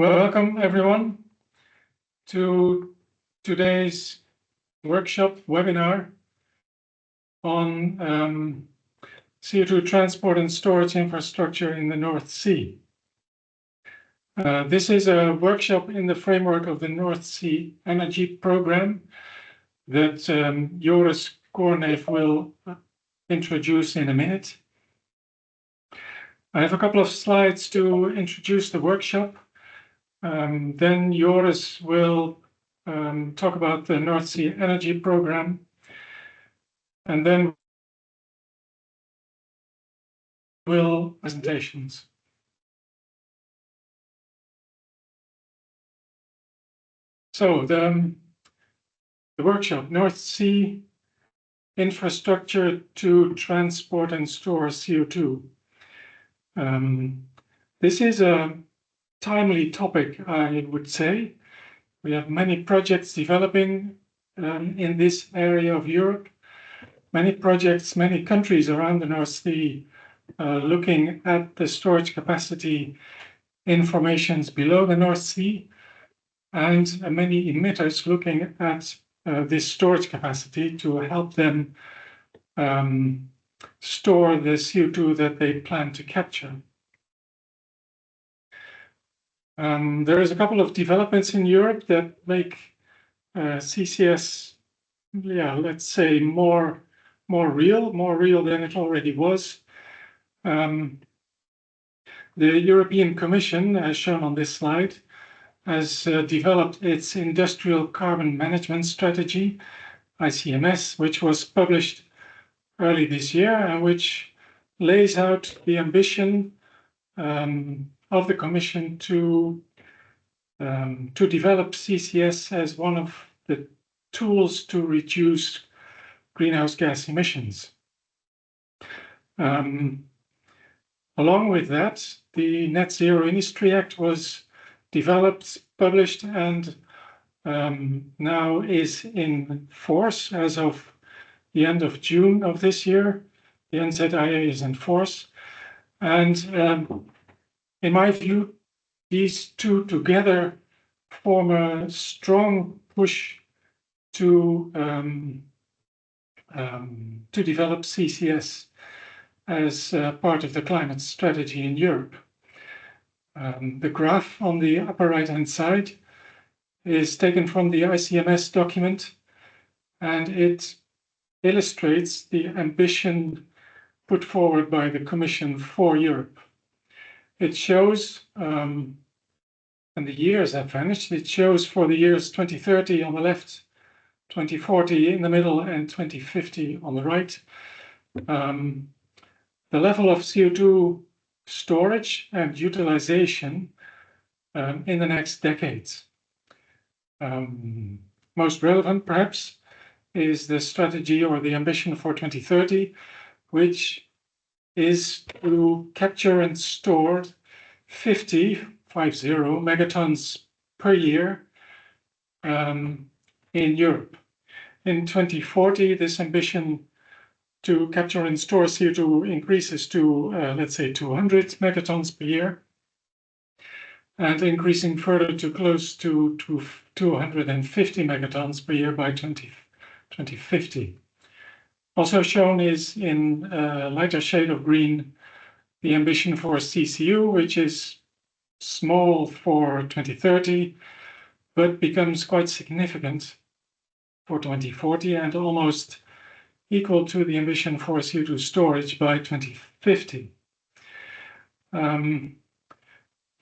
Welcome everyone to today's workshop webinar on CO2 transport and storage infrastructure in the North Sea. This is a workshop in the framework of the North Sea Energy Program that Joris Korneef will introduce in a minute. I have a couple of slides to introduce the workshop. Then Joris will talk about the North Sea Energy Program, and then we'll presentations. So the workshop, North Sea Infrastructure to Transport and Store CO2. This is a timely topic, I would say. We have many projects developing in this area of Europe. Many projects, many countries around the North Sea looking at the storage capacity in formations below the North Sea, and many emitters looking at this storage capacity to help them store the CO2 that they plan to capture. There is a couple of developments in Europe that make CCS, let's say more real than it already was. The European Commission, as shown on this slide, has developed its Industrial Carbon Management Strategy, ICMS, which was published early this year and which lays out the ambition of the Commission to develop CCS as one of the tools to reduce greenhouse gas emissions. Along with that, the Net Zero Industry Act was developed, published, and now is in force as of the end of June of this year. The NZIA is in force. And in my view, these two together form a strong push to develop CCS as part of the climate strategy in Europe. The graph on the upper right-hand side is taken from the ICMS document, and it illustrates the ambition put forward by the Commission for Europe. It shows, and the years have vanished, it shows for the years 2030 on the left, 2040 in the middle, and 2050 on the right, the level of CO2 storage and utilization in the next decades. Most relevant, perhaps, is the strategy or the ambition for 2030, which is to capture and store 50 megatons per year in Europe. In 2040, this ambition to capture and store CO2 increases to, let's say, 200 megatons per year, and increasing further to close to 250 megatons per year by 2050. Also shown is in a lighter shade of green the ambition for CCU, which is small for 2030, but becomes quite significant for 2040 and almost equal to the ambition for CO2 storage by 2050. The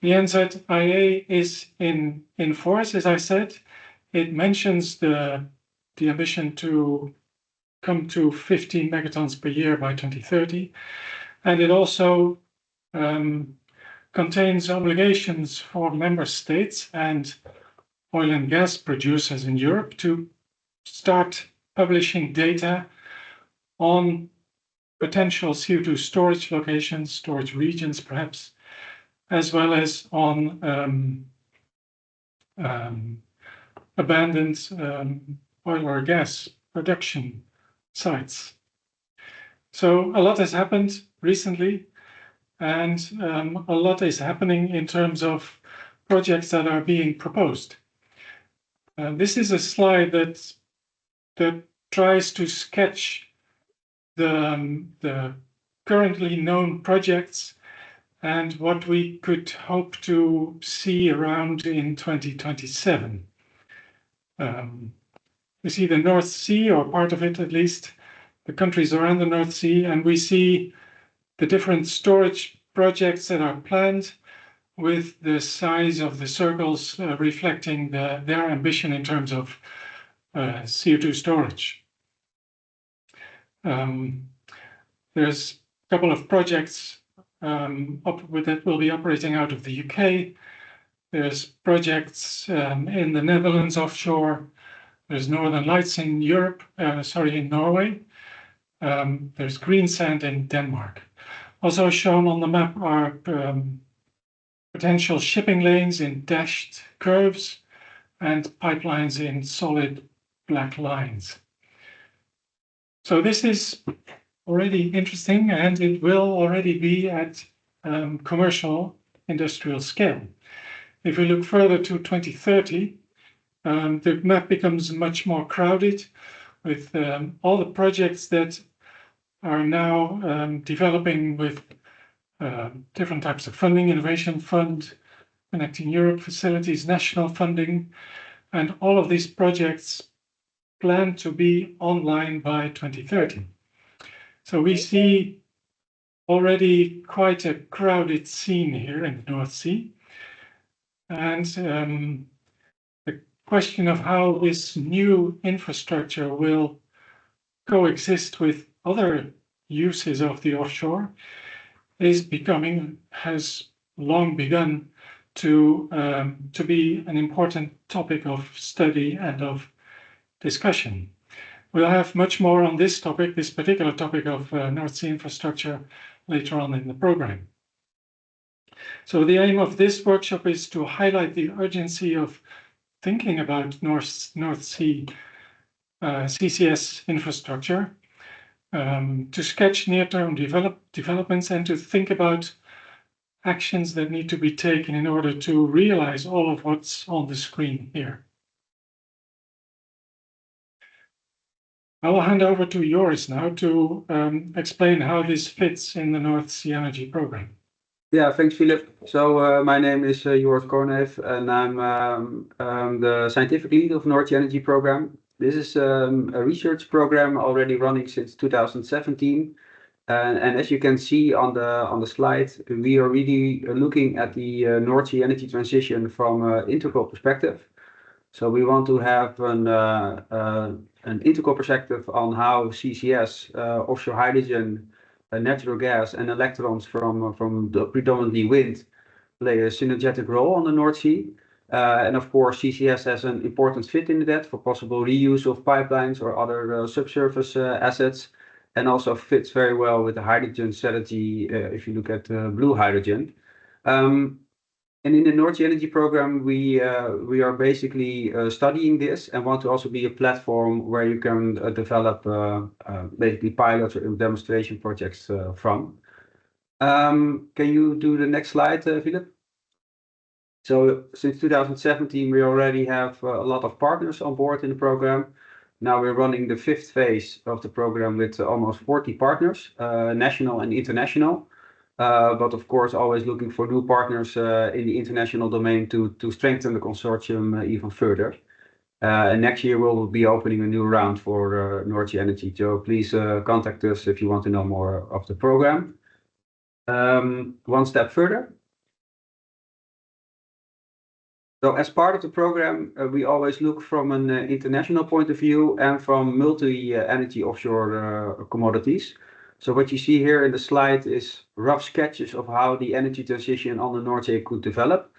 NZIA is in force, as I said. It mentions the ambition to come to 15 megatons per year by 2030, and it also contains obligations for member states and oil and gas producers in Europe to start publishing data on potential CO2 storage locations, storage regions perhaps, as well as on abandoned oil or gas production sites. So a lot has happened recently, and a lot is happening in terms of projects that are being proposed. This is a slide that tries to sketch the currently known projects and what we could hope to see around in 2027. We see the North Sea, or part of it at least, the countries around the North Sea, and we see the different storage projects that are planned with the size of the circles reflecting their ambition in terms of CO2 storage. There's a couple of projects that will be operating out of the UK. There's projects in the Netherlands offshore. There's Northern Lights in Europe, in Norway. There's Greensand in Denmark. Also shown on the map are potential shipping lanes in dashed curves and pipelines in solid black lines. So this is already interesting, and it will already be at commercial industrial scale. If we look further to 2030, the map becomes much more crowded with all the projects that are now developing with different types of funding, Innovation Fund, Connecting Europe facilities, national funding, and all of these projects plan to be online by 2030. So we see already quite a crowded scene here in the North Sea. And the question of how this new infrastructure will coexist with other uses of the offshore has long begun to be an important topic of study and of discussion. We'll have much more on this topic, this particular topic of North Sea infrastructure, later on in the program. So the aim of this workshop is to highlight the urgency of thinking about North Sea CCS infrastructure, to sketch near-term developments, and to think about actions that need to be taken in order to realize all of what's on the screen here. I will hand over to Joris now to explain how this fits in the North Sea Energy Program. Yeah, thanks, Philip. So my name is Joris Korneef, and I'm the scientific lead of North Sea Energy Program. This is a research program already running since 2017. And as you can see on the slide, we are really looking at the North Sea energy transition from an integral perspective. So we want to have an integral perspective on how CCS, offshore hydrogen, natural gas, and electrons from the predominantly wind play a synergetic role on the North Sea. And of course, CCS has an important fit in that for possible reuse of pipelines or other subsurface assets, and also fits very well with the hydrogen strategy if you look at blue hydrogen. And in the North Sea Energy Program, we are basically studying this and want to also be a platform where you can develop basically pilots or demonstration projects from. Can you do the next slide, Philip? So since 2017, we already have a lot of partners on board in the program. Now we're running the 5th phase of the program with almost 40 partners, national and international. But of course, always looking for new partners in the international domain to strengthen the consortium even further. And next year we'll be opening a new round for North Sea Energy. So please contact us if you want to know more of the program. One step further. So as part of the program, we always look from an international point of view and from multi-energy offshore commodities. So what you see here in the slide is rough sketches of how the energy transition on the North Sea could develop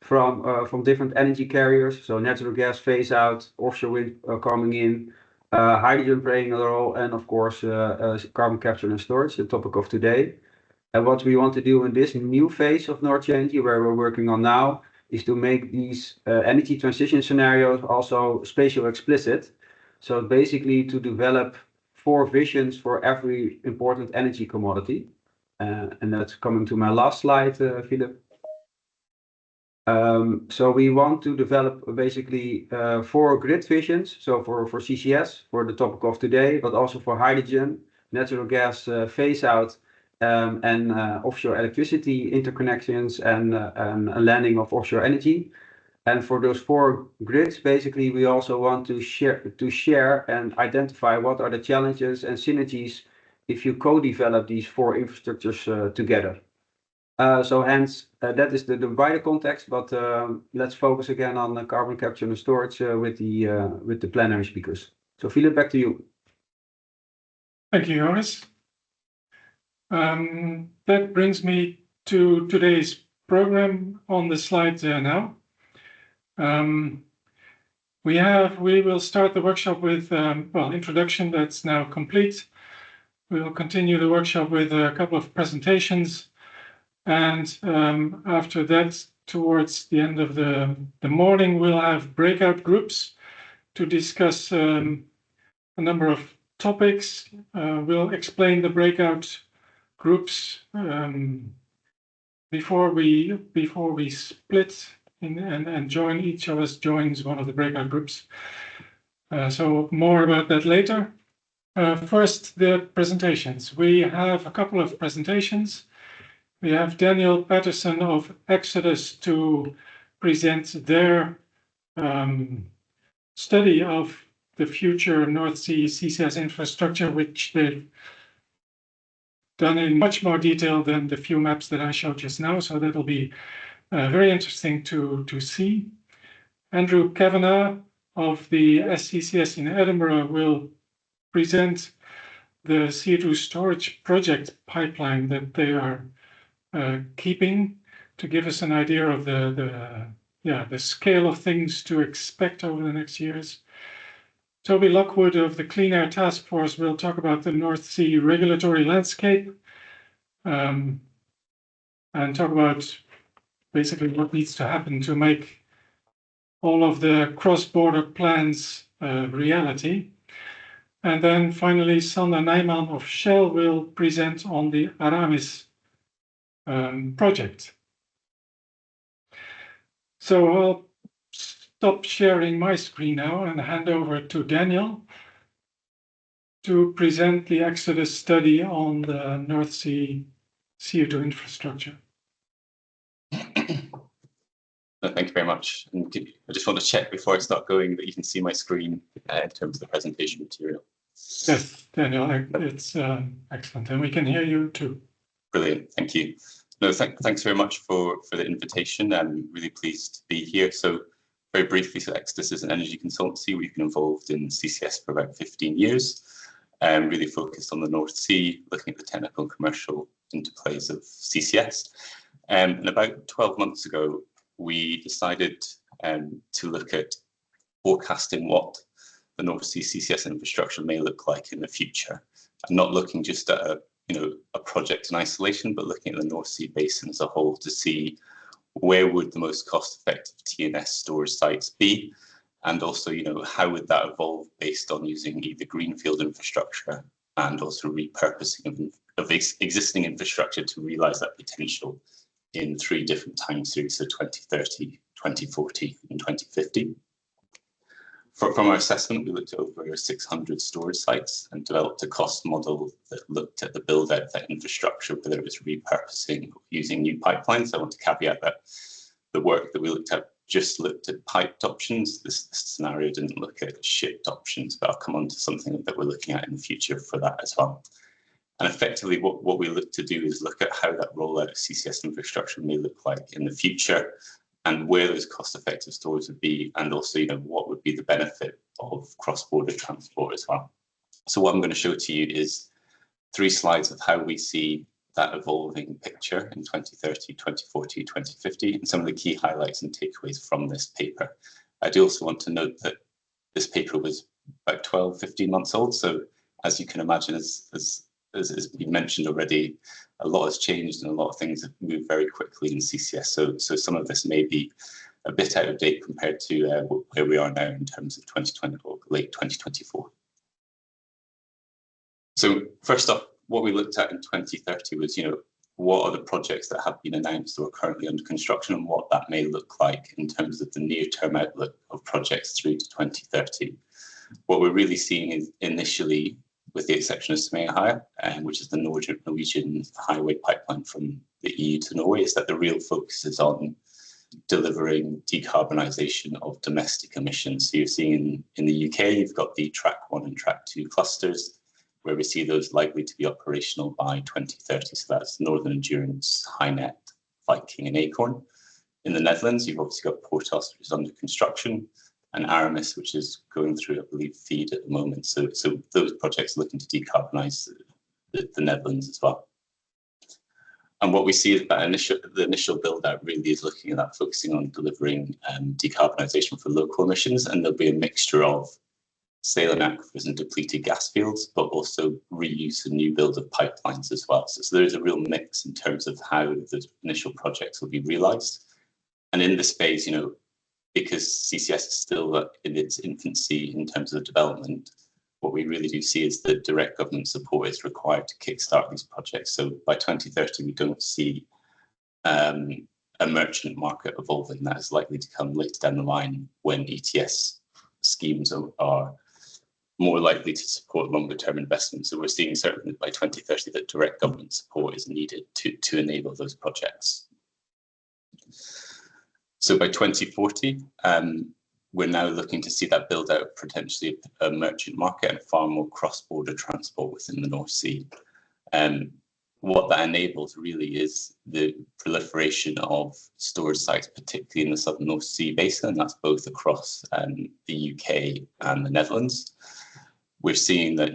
from different energy carriers. So natural gas phase out, offshore wind coming in, hydrogen playing a role, and of course carbon capture and storage, the topic of today. And what we want to do in this new phase of North Sea Energy, where we're working on now, is to make these energy transition scenarios also spatial explicit. So basically to develop 4 visions for every important energy commodity. And that's coming to my last slide, Philip. So we want to develop basically 4 grid visions. So for CCS, for the topic of today, but also for hydrogen, natural gas phase out, and offshore electricity interconnections and a landing of offshore energy. And for those 4 grids, basically, we also want to share and identify what are the challenges and synergies if you co-develop these 4 infrastructures together. So hence, that is the wider context, but let's focus again on the carbon capture and storage with the plenary speakers. So Philip, back to you. Thank you, Joris. That brings me to today's program on the slide now. We will start the workshop with introduction that's now complete. We will continue the workshop with a couple of presentations, and after that, towards the end of the morning, we'll have breakout groups to discuss a number of topics. We'll explain the breakout groups before we split and join. Each of us joins one of the breakout groups. So more about that later. First, the presentations. We have a couple of presentations. We have Daniel Patterson of Exodus to present their study of the future North Sea CCS infrastructure, which they've done in much more detail than the few maps that I showed just now. So that'll be very interesting to see. Andrew Kavanagh of the SCCS in Edinburgh will present the CO2 storage project pipeline that they are keeping, to give us an idea of the scale of things to expect over the next years. Toby Lockwood of the Clean Air Task Force will talk about the North Sea regulatory landscape and talk about basically what needs to happen to make all of the cross-border plans reality. And then finally, Sander Nijman of Shell will present on the Aramis project. So I'll stop sharing my screen now and hand over to Daniel to present the Exodus study on the North Sea CO2 infrastructure. Thank you very much. And I just want to check before I start going that you can see my screen in terms of the presentation material. Yes, Daniel, it's excellent, and we can hear you too. Brilliant, thank you. No, thanks very much for the invitation. I'm really pleased to be here. So very briefly, so Exodus is an energy consultancy. We've been involved in CCS for about 15 years, really focused on the North Sea, looking at the technical and commercial interplays of CCS. And about 12 months ago, we decided to look at forecasting what the North Sea CCS infrastructure may look like in the future, and not looking just at a project in isolation, but looking at the North Sea basin as a whole to see where would the most cost-effective TNS storage sites be, and also how would that evolve based on using either greenfield infrastructure and also repurposing of existing infrastructure to realise that potential in 3 different time series, so 2030, 2040 and 2050. From our assessment, we looked at over 600 storage sites and developed a cost model that looked at the build out of that infrastructure, whether it was repurposing or using new pipelines. I want to caveat that the work that we looked at just looked at piped options. This scenario didn't look at shipped options, but I'll come on to something that we're looking at in the future for that as well. And effectively, what we look to do is look at how that rollout of CCS infrastructure may look like in the future, and where those cost-effective storage would be, and also what would be the benefit of cross-border transport as well. So what I'm going to show to you is 3 slides of how we see that evolving picture in 2030, 2040, 2050, and some of the key highlights and takeaways from this paper. I do also want to note that this paper was about 12, 15 months old, so as you can imagine, as been mentioned already, a lot has changed and a lot of things have moved very quickly in CCS. So some of this may be a bit out of date compared to where we are now in terms of 2020 or late 2024. So first off, what we looked at in 2030 was, what are the projects that have been announced or are currently under construction and what that may look like in terms of the near-term outlook of projects through to 2030. What we're really seeing is initially, with the exception of Smeaheia, which is the Norwegian highway pipeline from the EU to Norway, is that the real focus is on delivering decarbonisation of domestic emissions. So you're seeing in the UK, you've got the Track 1 and Track 2 clusters, where we see those likely to be operational by 2030. So that's Northern Endurance, HyNet, Viking and Acorn. In the Netherlands, you've obviously got Portos, which is under construction, and Aramis, which is going through, I believe, FEED at the moment. So those projects are looking to decarbonise the Netherlands as well. And what we see is that the initial build out really is looking at that, focusing on delivering decarbonisation for local emissions, and there'll be a mixture of saline aquifers and depleted gas fields, but also reuse and new build of pipelines as well. So there is a real mix in terms of how those initial projects will be realised. And in this phase, because CCS is still in its infancy in terms of development, what we really do see is that direct government support is required to kickstart these projects. So by 2030, we don't see a merchant market evolving. That is likely to come later down the line when ETS schemes are more likely to support longer term investments. So we're seeing certainly by 2030 that direct government support is needed to enable those projects. So by 2040, we're now looking to see that build out potentially a merchant market and far more cross-border transport within the North Sea. What that enables really is the proliferation of storage sites, particularly in the southern North Sea basin, and that's both across the UK and the Netherlands. We're seeing that,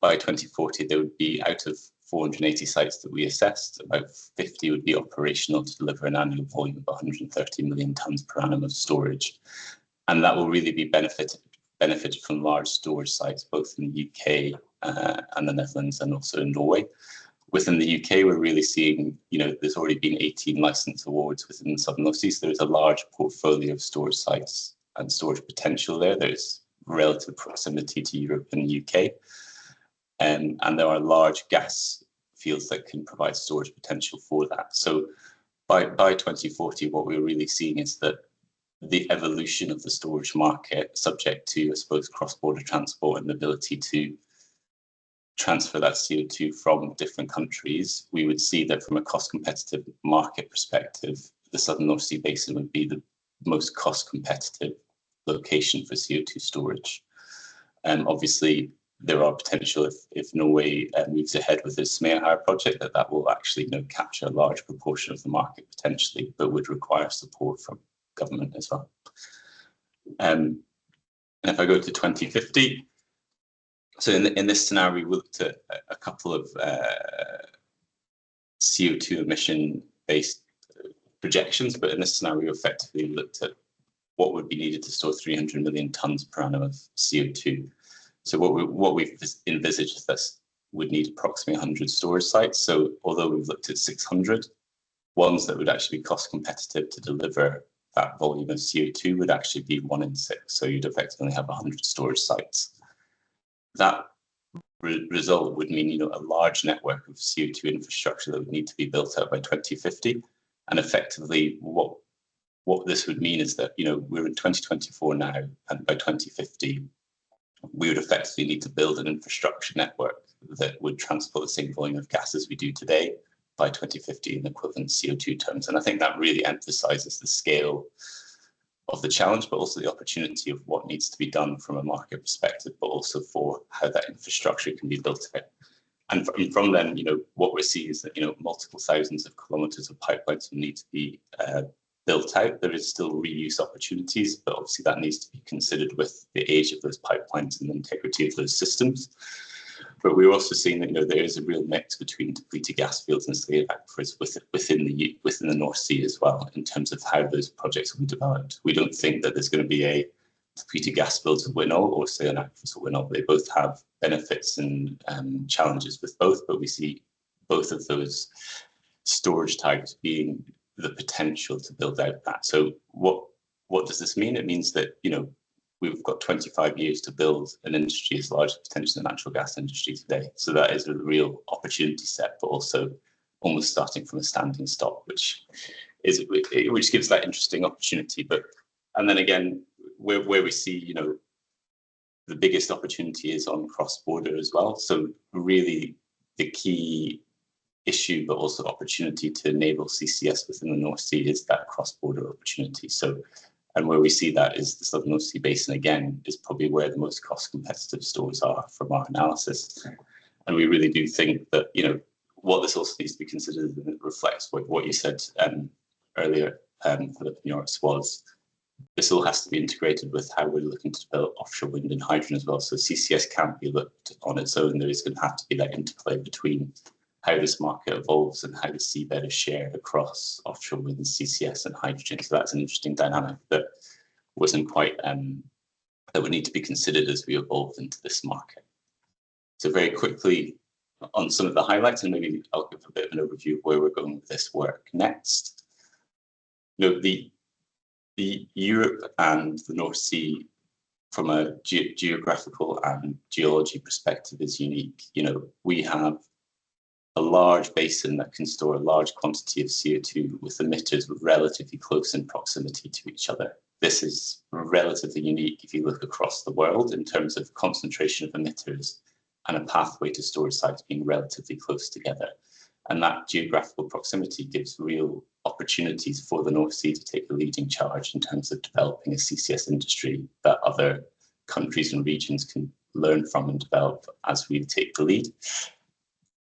by 2040, there would be, out of 480 sites that we assessed, about 50 would be operational to deliver an annual volume of 130 million tonnes per annum of storage. And that will really be benefited from large storage sites, both in the UK and the Netherlands and also in Norway. Within the UK, we're really seeing, there's already been 18 licence awards within the Southern North Sea. So there's a large portfolio of storage sites and storage potential there. There's relative proximity to Europe and the UK. And there are large gas fields that can provide storage potential for that. So by 2040, what we're really seeing is that the evolution of the storage market, subject to, I suppose, cross-border transport and the ability to transfer that CO2 from different countries, we would see that from a cost-competitive market perspective, the Southern North Sea Basin would be the most cost-competitive location for CO2 storage. Obviously, there are potential if Norway moves ahead with this Smeaheia project that will actually capture a large proportion of the market potentially, but would require support from government as well. And if I go to 2050, so in this scenario, we looked at a couple of CO2 emission-based projections, but in this scenario, effectively looked at what would be needed to store 300 million tonnes per annum of CO2. So what we've envisaged is this would need approximately 100 storage sites. So although we've looked at 600, ones that would actually be cost competitive to deliver that volume of CO2 would actually be 1 in 6. So you'd effectively have 100 storage sites. That result would mean, a large network of CO2 infrastructure that would need to be built out by 2050. And effectively, what this would mean is that, we're in 2024 now, and by 2050, we would effectively need to build an infrastructure network that would transport the same volume of gas as we do today by 2050 in equivalent CO2 terms. And I think that really emphasizes the scale of the challenge, but also the opportunity of what needs to be done from a market perspective, but also for how that infrastructure can be built out. And from then, what we're seeing is that, multiple thousands of kilometers of pipelines will need to be built out. There is still reuse opportunities, but obviously that needs to be considered with the age of those pipelines and the integrity of those systems. But we're also seeing that there is a real mix between depleted gas fields and saline aquifers within the North Sea as well, in terms of how those projects will be developed. We don't think that there's going to be a depleted gas fields of Winnall or saline aquifers of Winnall. They both have benefits and challenges with both, but we see both of those storage types being the potential to build out that. So what does this mean? It means that we've got 25 years to build an industry as large as potentially the natural gas industry today. So that is a real opportunity set, but also almost starting from a standing start, which gives that interesting opportunity. And then again, where we see, the biggest opportunity is on cross-border as well. So really the key issue, but also opportunity to enable CCS within the North Sea is that cross-border opportunity. So, and where we see that is the Southern North Sea Basin, again, is probably where the most cost competitive stores are from our analysis. And we really do think that, what this also needs to be considered, and it reflects what you said earlier, Philip and Joris, was this all has to be integrated with how we're looking to develop offshore wind and hydrogen as well. So CCS can't be looked on its own. There is going to have to be that interplay between how this market evolves and how the seabed is shared across offshore wind, CCS and hydrogen. So that's an interesting dynamic that wasn't quite, that would need to be considered as we evolve into this market. So very quickly on some of the highlights, and maybe I'll give a bit of an overview of where we're going with this work next. The Europe and the North Sea, from a geographical and geology perspective, is unique. We have a large basin that can store a large quantity of CO2 with emitters relatively close in proximity to each other. This is relatively unique if you look across the world in terms of concentration of emitters and a pathway to storage sites being relatively close together. And that geographical proximity gives real opportunities for the North Sea to take a leading charge in terms of developing a CCS industry that other countries and regions can learn from and develop as we take the lead.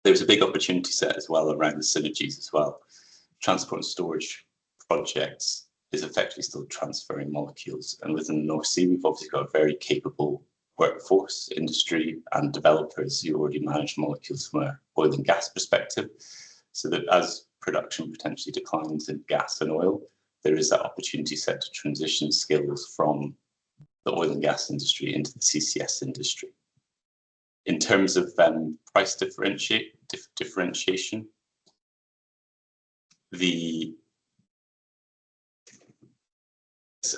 There's a big opportunity set as well around the synergies as well. Transport and storage projects is effectively still transferring molecules. And within the North Sea, we've obviously got a very capable workforce, industry and developers who already manage molecules from an oil and gas perspective. So that as production potentially declines in gas and oil, there is that opportunity set to transition skills from the oil and gas industry into the CCS industry. In terms of price differentiation,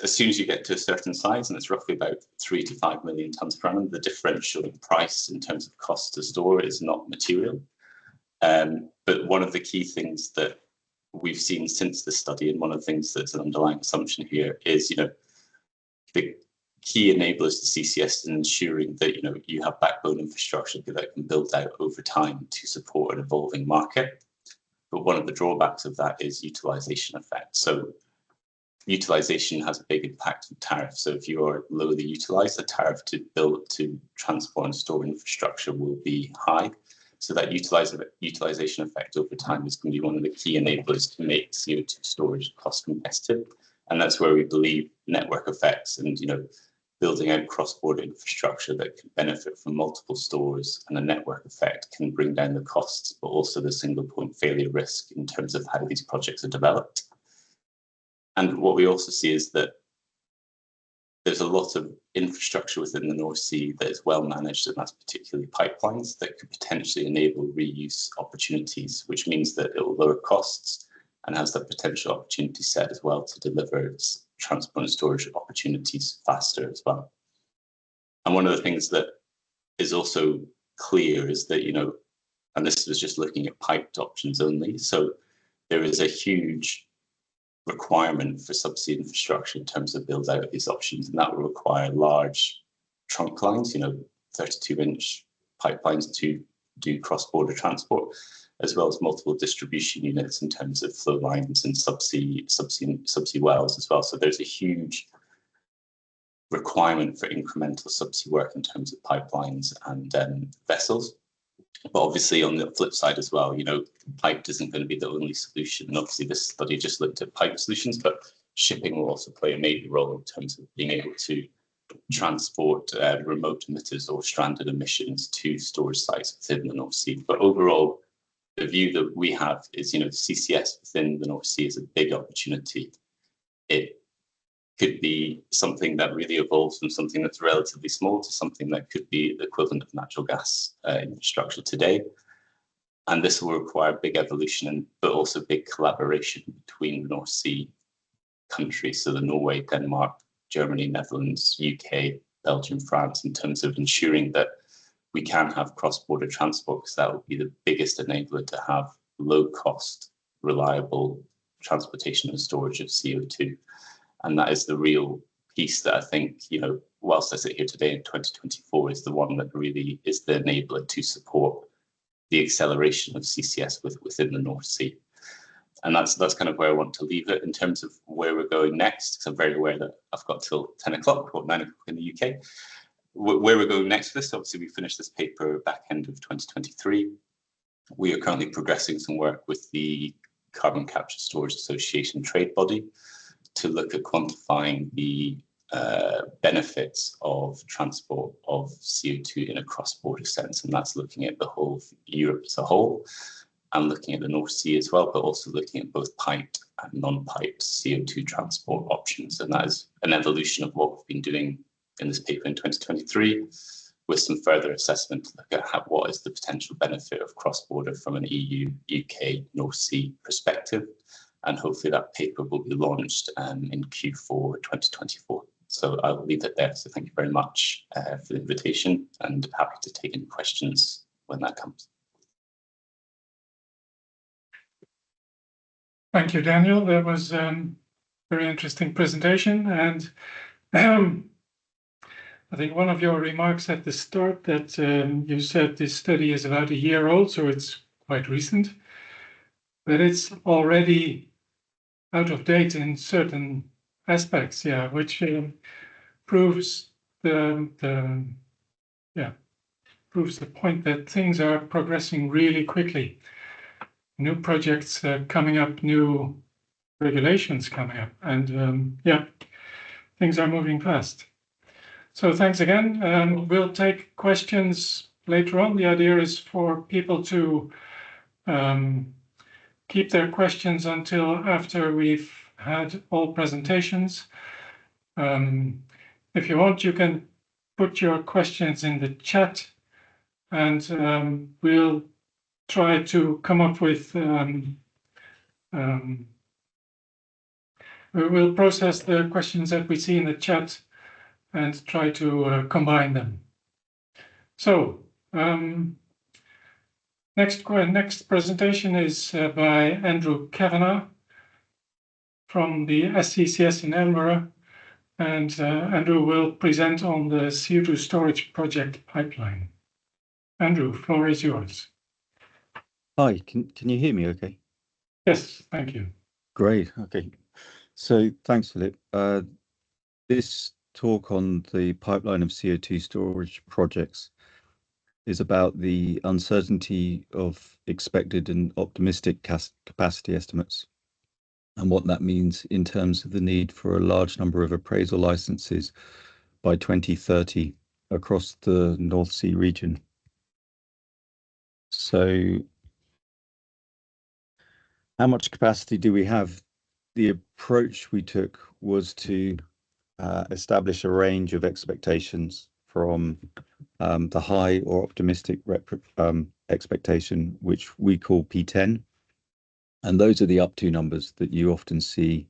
as soon as you get to a certain size, and it's roughly about 3 to 5 million tons per annum, the differential in price in terms of cost to store is not material. But one of the key things that we've seen since the study, and one of the things that's an underlying assumption here, is the key enablers to CCS in ensuring that you have backbone infrastructure that can build out over time to support an evolving market. But one of the drawbacks of that is utilization effect. So utilization has a big impact on tariff. So if you are lowly utilized, the tariff to build, to transport and store infrastructure will be high. So that utilization effect over time is going to be one of the key enablers to make CO2 storage cost competitive. And that's where we believe network effects and building out cross-border infrastructure that can benefit from multiple stores and a network effect can bring down the costs, but also the single point failure risk in terms of how these projects are developed. And what we also see is that there's a lot of infrastructure within the North Sea that is well managed, and that's particularly pipelines that could potentially enable reuse opportunities, which means that it will lower costs and has the potential opportunity set as well to deliver transport and storage opportunities faster as well. And one of the things that is also clear is that, and this was just looking at piped options only, so there is a huge requirement for subsea infrastructure in terms of build out of these options, and that will require large trunk lines, 32-inch pipelines to do cross-border transport, as well as multiple distribution units in terms of flow lines and subsea wells as well. So there's a huge requirement for incremental subsea work in terms of pipelines and vessels. But obviously on the flip side as well, pipe isn't going to be the only solution. And obviously this study just looked at pipe solutions, but shipping will also play a major role in terms of being able to transport remote emitters or stranded emissions to storage sites within the North Sea. But overall, the view that we have is, CCS within the North Sea is a big opportunity. It could be something that really evolves from something that's relatively small to something that could be the equivalent of natural gas infrastructure today. And this will require big evolution, but also big collaboration between the North Sea countries, so the Norway, Denmark, Germany, Netherlands, UK, Belgium, France, in terms of ensuring that we can have cross-border transport, because that will be the biggest enabler to have low cost, reliable transportation and storage of CO2. And that is the real piece that I think, whilst I sit here today in 2024, is the one that really is the enabler to support the acceleration of CCS within the North Sea. And that's kind of where I want to leave it in terms of where we're going next, because I'm very aware that I've got till 10 o'clock or 9 o'clock in the UK. Where we're going next with this, obviously we finished this paper back end of 2023. We are currently progressing some work with the Carbon Capture Storage Association trade body to look at quantifying the benefits of transport of CO2 in a cross-border sense. And that's looking at the whole of Europe as a whole, and looking at the North Sea as well, but also looking at both piped and non-piped CO2 transport options. And that is an evolution of what we've been doing in this paper in 2023, with some further assessment to look at what is the potential benefit of cross-border from an EU, UK, North Sea perspective. And hopefully that paper will be launched in Q4 2024. So I'll leave it there. So thank you very much for the invitation, and happy to take any questions when that comes. Thank you, Daniel. That was a very interesting presentation. And I think one of your remarks at the start that you said this study is about a year old, so it's quite recent, but it's already out of date in certain aspects, which proves the point that things are progressing really quickly. New projects coming up, new regulations coming up, and things are moving fast. So thanks again. We'll take questions later on. The idea is for people to keep their questions until after we've had all presentations. If you want, you can put your questions in the chat, and we'll try to come up with, we'll process the questions that we see in the chat and try to combine them. So next presentation is by Andrew Kavanagh from the SCCS in Edinburgh, and Andrew will present on the CO2 storage project pipeline. Andrew, floor is yours. Hi, can you hear me okay? Yes, thank you. Great, okay. So thanks, Philip. This talk on the pipeline of CO2 storage projects is about the uncertainty of expected and optimistic capacity estimates, and what that means in terms of the need for a large number of appraisal licenses by 2030 across the North Sea region. So how much capacity do we have? The approach we took was to establish a range of expectations from the high or optimistic expectation, which we call P10. And those are the up to numbers that you often see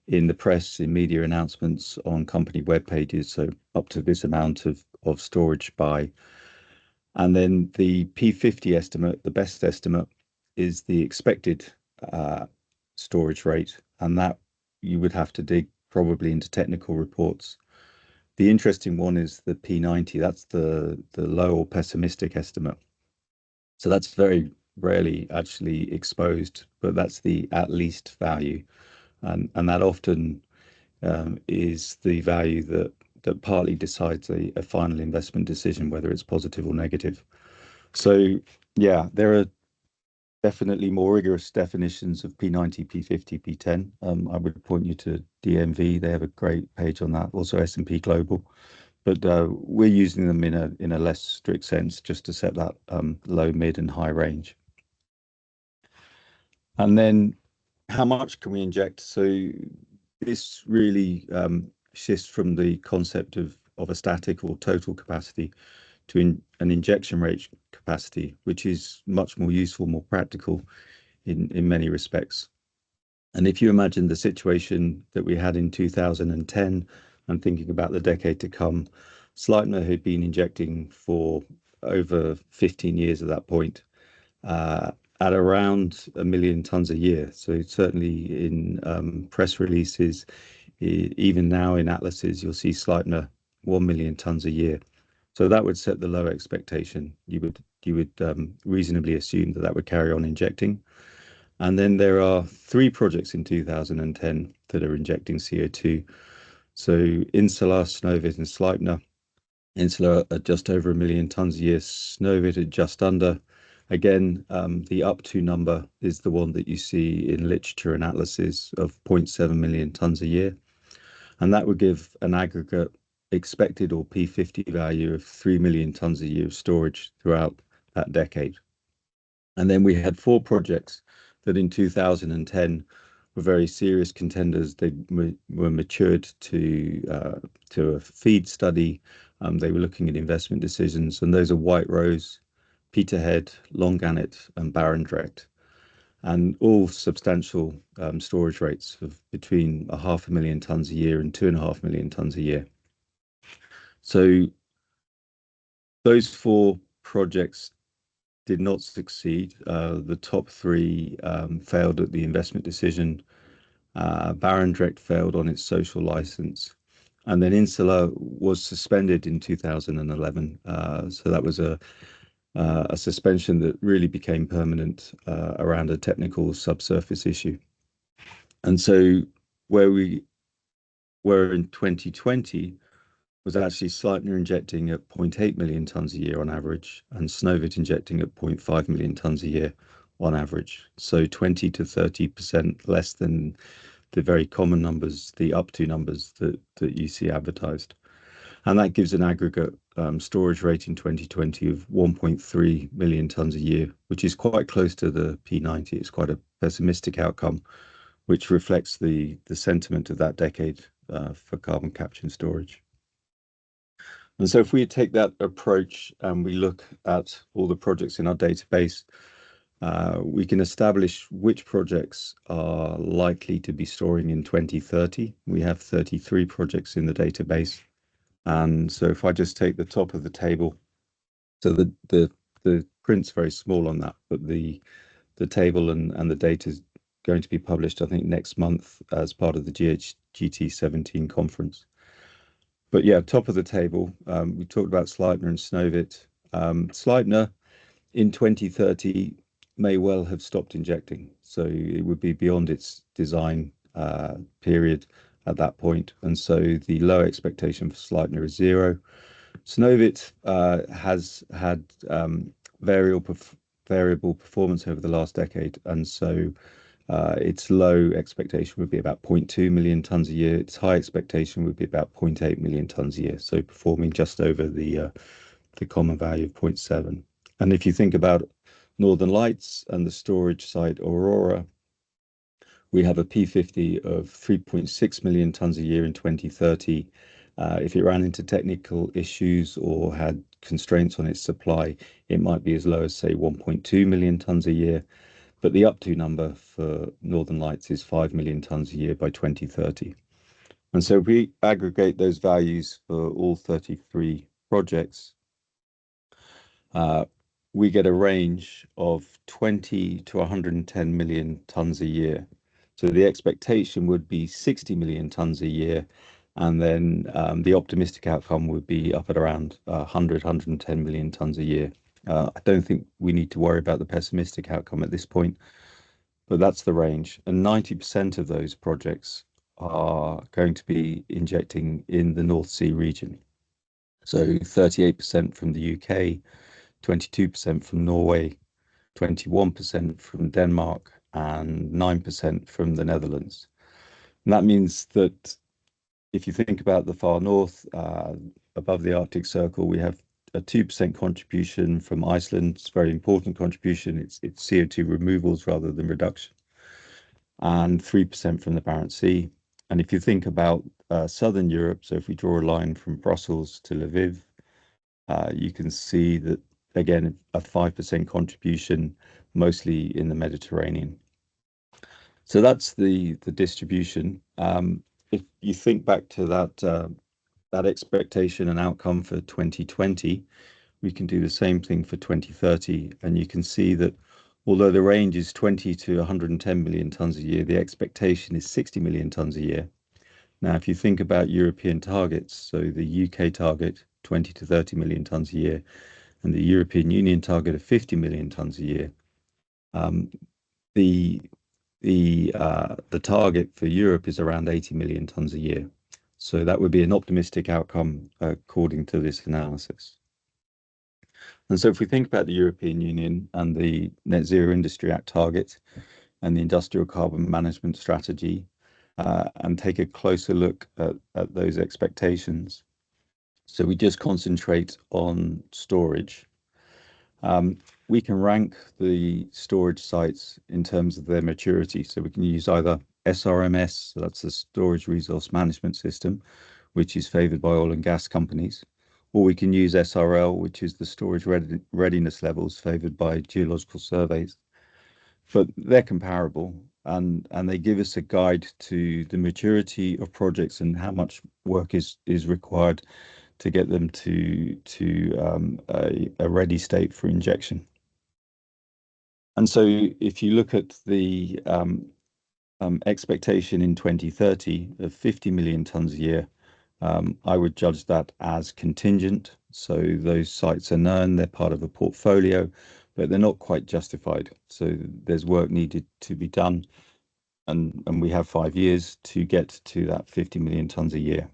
in the press, in media announcements, on company web pages. So up to this amount of storage by. And then the P50 estimate, the best estimate, is the expected storage rate, and that you would have to dig probably into technical reports. The interesting one is the P90, that's the low or pessimistic estimate. So that's very rarely actually exposed, but that's the at least value, and that often is the value that partly decides a final investment decision, whether it's positive or negative. So yeah, there are definitely more rigorous definitions of P90, P50, P10. I would point you to DMV. They have a great page on that. Also S&P Global, but we're using them in a less strict sense, just to set that low, mid, and high range. And then, how much can we inject? So this really shifts from the concept of a static or total capacity to an injection rate capacity, which is much more useful, more practical in many respects. And if you imagine the situation that we had in 2010 and thinking about the decade to come, Sleipner had been injecting for over 15 years at that point. at around 1 million tons a year. So certainly in press releases, even now in atlases, you'll see Sleipner 1 million tons a year. So that would set the low expectation. You would reasonably assume that that would carry on injecting. And then there are 3 projects in 2010 that are injecting CO2. So Insula, Snøhvit, and Sleipner. Insula at just over 1 million tons a year, Snøhvit at just under. Again, the up to number is the one that you see in literature and atlases of 0.7 million tons a year. And that would give an aggregate expected or P50 value of 3 million tons a year of storage throughout that decade. And then we had 4 projects that in 2010 were very serious contenders. They were matured to a FEED study. They were looking at investment decisions, and those are White Rose, Peterhead, Longannet, and Barendrecht, and all substantial storage rates of between 500,000 tons a year and 2.5 million tons a year. So those 4 projects did not succeed. The top 3 failed at the investment decision. Barendrecht failed on its social license. And then Insula was suspended in 2011. So that was a suspension that really became permanent around a technical subsurface issue. And so where we were in 2020 was actually Sleipner injecting at 0.8 million tons a year on average, and Snøhvit injecting at 0.5 million tons a year on average. So 20 to 30% less than the very common numbers, the up to numbers that you see advertised. And that gives an aggregate storage rate in 2020 of 1.3 million tons a year, which is quite close to the P90. It's quite a pessimistic outcome, which reflects the sentiment of that decade for carbon capture and storage. And so if we take that approach and we look at all the projects in our database, we can establish which projects are likely to be storing in 2030. We have 33 projects in the database. And so if I just take the top of the table, so the print's very small on that, but the table and the data is going to be published, I think, next month as part of the GHGT 17 conference. But yeah, top of the table, we talked about Sleipner and Snøhvit. Sleipner in 2030 may well have stopped injecting, so it would be beyond its design period at that point. And so the low expectation for Sleipner is 0. Snøhvit has had variable performance over the last decade, and so its low expectation would be about 0.2 million tons a year. Its high expectation would be about 0.8 million tons a year, so performing just over the common value of 0.7. And if you think about Northern Lights and the storage site Aurora, we have a P50 of 3.6 million tons a year in 2030. If it ran into technical issues or had constraints on its supply, it might be as low as, say, 1.2 million tons a year. But the up to number for Northern Lights is 5 million tons a year by 2030. And so if we aggregate those values for all 33 projects, we get a range of 20 to 110 million tons a year. So the expectation would be 60 million tons a year. And then the optimistic outcome would be up at around 110 million tons a year. I don't think we need to worry about the pessimistic outcome at this point, but that's the range. And 90% of those projects are going to be injecting in the North Sea region. So 38% from the UK, 22% from Norway, 21% from Denmark, and 9% from the Netherlands. And that means that if you think about the far north, above the Arctic Circle, we have a 2% contribution from Iceland. It's a very important contribution. It's CO2 removals rather than reduction. And 3% from the Barents Sea. And if you think about Southern Europe, so if we draw a line from Brussels to Lviv, you can see that, again, a 5% contribution, mostly in the Mediterranean. So that's the distribution. If you think back to that expectation and outcome for 2020, we can do the same thing for 2030, and you can see that although the range is 20 to 110 million tons a year, the expectation is 60 million tons a year. Now, if you think about European targets, so the UK target, 20 to 30 million tons a year, and the European Union target of 50 million tons a year, the target for Europe is around 80 million tons a year. So that would be an optimistic outcome according to this analysis. And so if we think about the European Union and the Net Zero Industry Act target and the industrial carbon management strategy, and take a closer look at those expectations. So we just concentrate on storage. We can rank the storage sites in terms of their maturity. So we can use either SRMS, so that's the Storage Resource Management System, which is favored by oil and gas companies, or we can use SRL, which is the storage readiness levels favored by geological surveys. But they're comparable, and they give us a guide to the maturity of projects and how much work is required to get them to a ready state for injection. And so if you look at the expectation in 2030 of 50 million tons a year, I would judge that as contingent. So those sites are known, they're part of a portfolio, but they're not quite justified. So there's work needed to be done. And we have 5 years to get to that 50 million tons a year.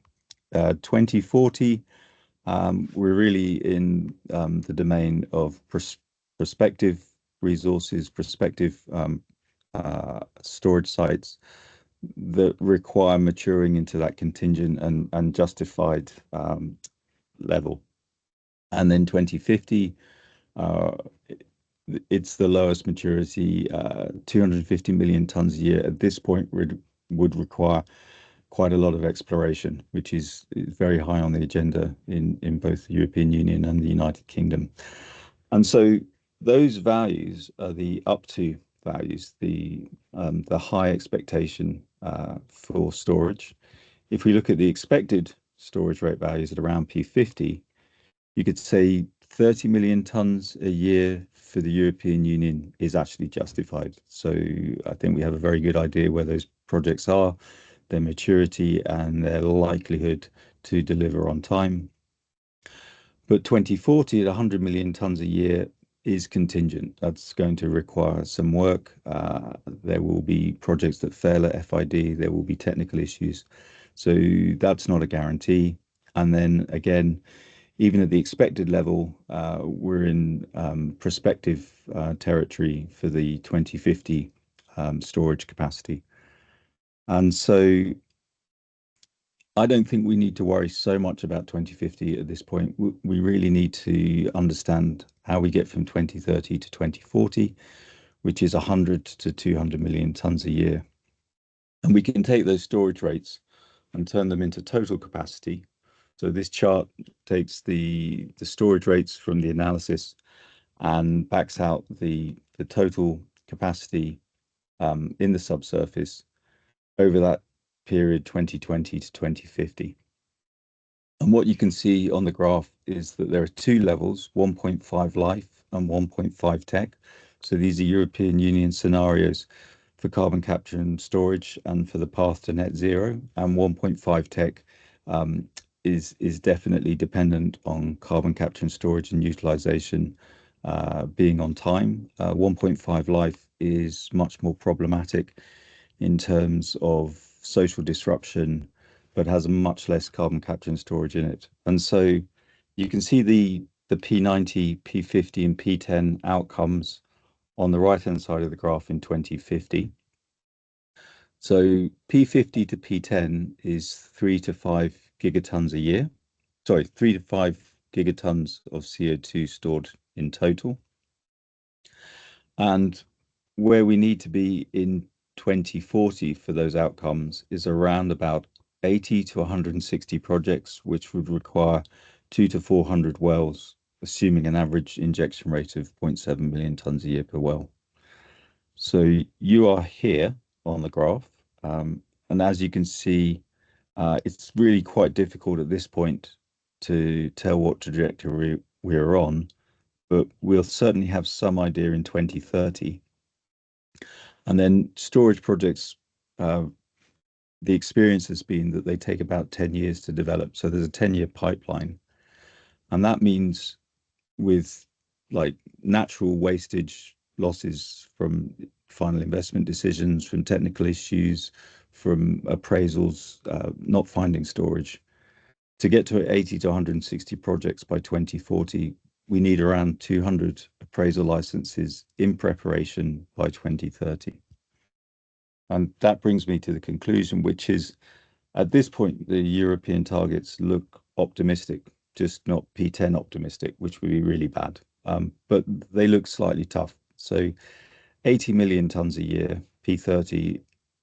2040, we're really in the domain of prospective resources, prospective storage sites that require maturing into that contingent and justified level. And then 2050, it's the lowest maturity, 250 million tons a year at this point would require quite a lot of exploration, which is very high on the agenda in both the European Union and the United Kingdom. And so those values are the up to values, the high expectation for storage. If we look at the expected storage rate values at around P50, you could say 30 million tons a year for the European Union is actually justified. So I think we have a very good idea where those projects are, their maturity and their likelihood to deliver on time. But 2040 at 100 million tons a year is contingent. That's going to require some work. There will be projects that fail at FID. There will be technical issues. So that's not a guarantee. And then again, even at the expected level, we're in prospective territory for the 2050 storage capacity. And so I don't think we need to worry so much about 2050 at this point. We really need to understand how we get from 2030 to 2040, which is 100 to 200 million tons a year. And we can take those storage rates and turn them into total capacity. So this chart takes the storage rates from the analysis and backs out the total capacity in the subsurface over that period 2020 to 2050. And what you can see on the graph is that there are two levels, 1.5 life and 1.5 tech. So these are European Union scenarios for carbon capture and storage and for the path to net zero. And 1.5 tech is definitely dependent on carbon capture and storage and utilization being on time. 1.5 life is much more problematic in terms of social disruption, but has much less carbon capture and storage in it. And so you can see the P90, P50 and P10 outcomes on the right-hand side of the graph in 2050. So P50 to P10 is 3 to 5 gigatons a year. Sorry, 3 to 5 gigatons of CO2 stored in total. And where we need to be in 2040 for those outcomes is around about 80 to 160 projects, which would require 200 to 400 wells, assuming an average injection rate of 0.7 million tons a year per well. So you are here on the graph. And as you can see, it's really quite difficult at this point to tell what trajectory we're on. but we'll certainly have some idea in 2030. And then storage projects, the experience has been that they take about 10 years to develop. So there's a 10-year pipeline. And that means with like natural wastage losses from final investment decisions, from technical issues, from appraisals, not finding storage. To get to 80 to 160 projects by 2040, we need around 200 appraisal licenses in preparation by 2030. And that brings me to the conclusion, which is at this point, the European targets look optimistic, just not P10 optimistic, which would be really bad. But they look slightly tough. So 80 million tons a year, P30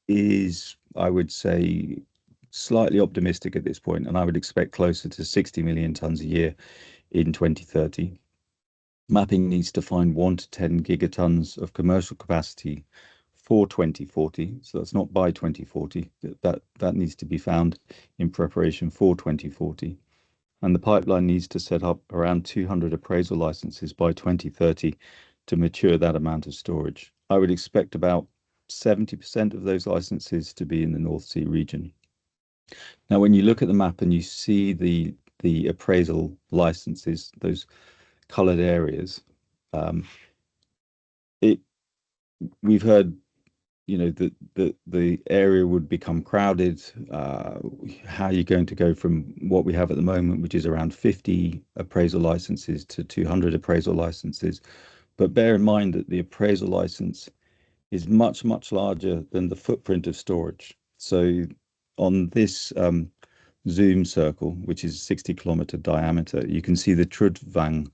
is, I would say, slightly optimistic at this point, and I would expect closer to 60 million tons a year in 2030. Mapping needs to find 1 to 10 gigatons of commercial capacity for 2040. So that's not by 2040. That needs to be found in preparation for 2040. And the pipeline needs to set up around 200 appraisal licenses by 2030 to mature that amount of storage. I would expect about 70% of those licenses to be in the North Sea region. Now, when you look at the map and you see the appraisal licenses, those colored areas, we've heard, you know, that the area would become crowded. How are you going to go from what we have at the moment, which is around 50 appraisal licenses, to 200 appraisal licenses? But bear in mind that the appraisal license is much, much larger than the footprint of storage. So on this zoom circle, which is 60-kilometer diameter, you can see the Trudvang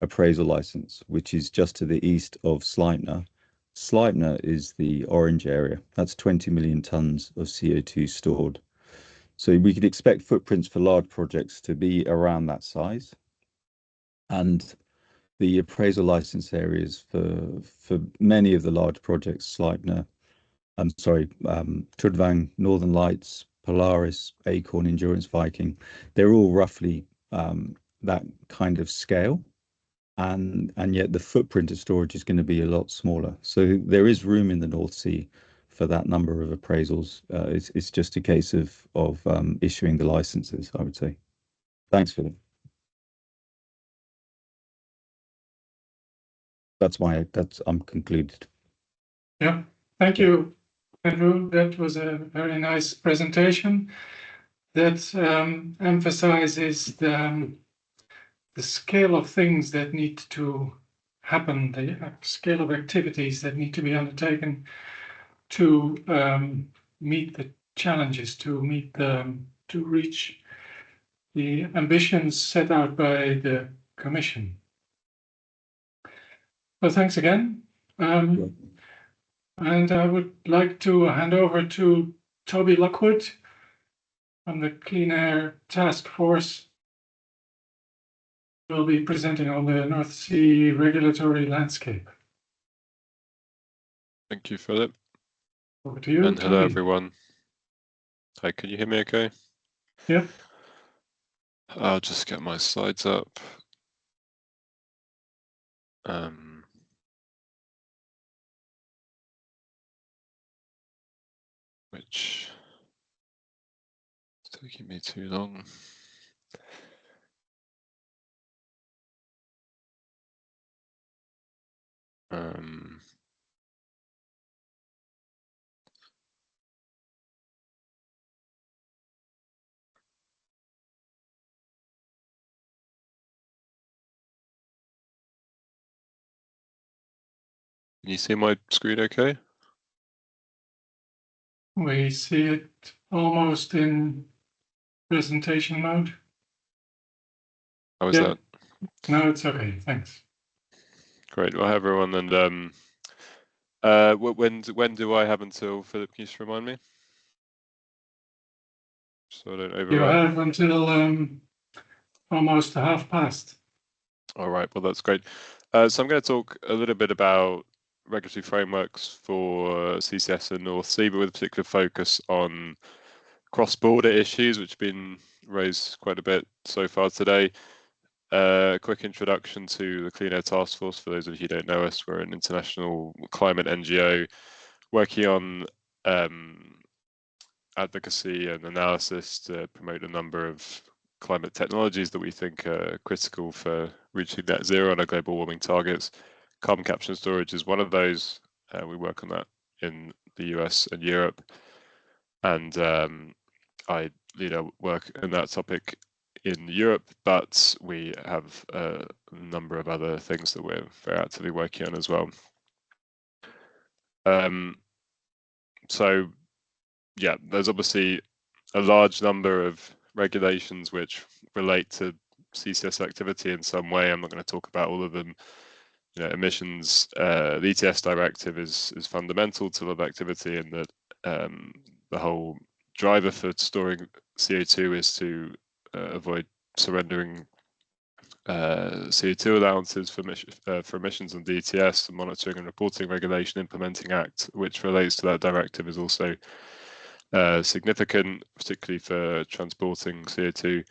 appraisal license, which is just to the east of Sleipner. Sleipner is the orange area. That's 20 million tons of CO2 stored. So we could expect footprints for large projects to be around that size. And the appraisal license areas for many of the large projects, Sleipner, Trudvang, Northern Lights, Polaris, Acorn, Endurance Viking, they're all roughly that kind of scale. And yet the footprint of storage is going to be a lot smaller. So there is room in the North Sea for that number of appraisals. It's just a case of issuing the licenses, I would say. Thanks, Philip. I'm concluded. Yeah, thank you, Andrew. That was a very nice presentation that emphasizes the scale of things that need to happen, the scale of activities that need to be undertaken to meet the challenges, to reach the ambitions set out by the Commission. Well, thanks again. And I would like to hand over to Toby Lockwood from the Clean Air Task Force. Will be presenting on the North Sea regulatory landscape. Thank you, Philip. Over to you, and hello, Toby. everyone. Hi, can you hear me okay? Yeah. I'll just get my slides up. Which is taking me too long. Can you see my screen okay? We see it almost in presentation mode. How is that? No, it's okay. Thanks. Great. Well, hi, everyone. And when do I have until, Philip? Can you just remind me? So I don't override. You have until almost past. All right. Well, that's great. So I'm going to talk a little bit about regulatory frameworks for CCS and North Sea, but with a particular focus on cross-border issues, which have been raised quite a bit so far today. a quick introduction to the Clean Air Task Force. For those of you who don't know us, we're an international climate NGO working on advocacy and analysis to promote a number of climate technologies that we think are critical for reaching net zero and our global warming targets. Carbon capture and storage is one of those. We work on that in the US and Europe, and I lead our work in that topic in Europe, but we have a number of other things that we're very actively working on as well. So yeah, there's obviously a large number of regulations which relate to CCS activity in some way. I'm not going to talk about all of them. You know, emissions, the ETS directive is fundamental to a lot of activity, and that the whole driver for storing CO2 is to avoid surrendering CO2 allowances for emissions on DETS. The Monitoring and Reporting Regulation Implementing Act, which relates to that directive, is also significant, particularly for transporting CO2.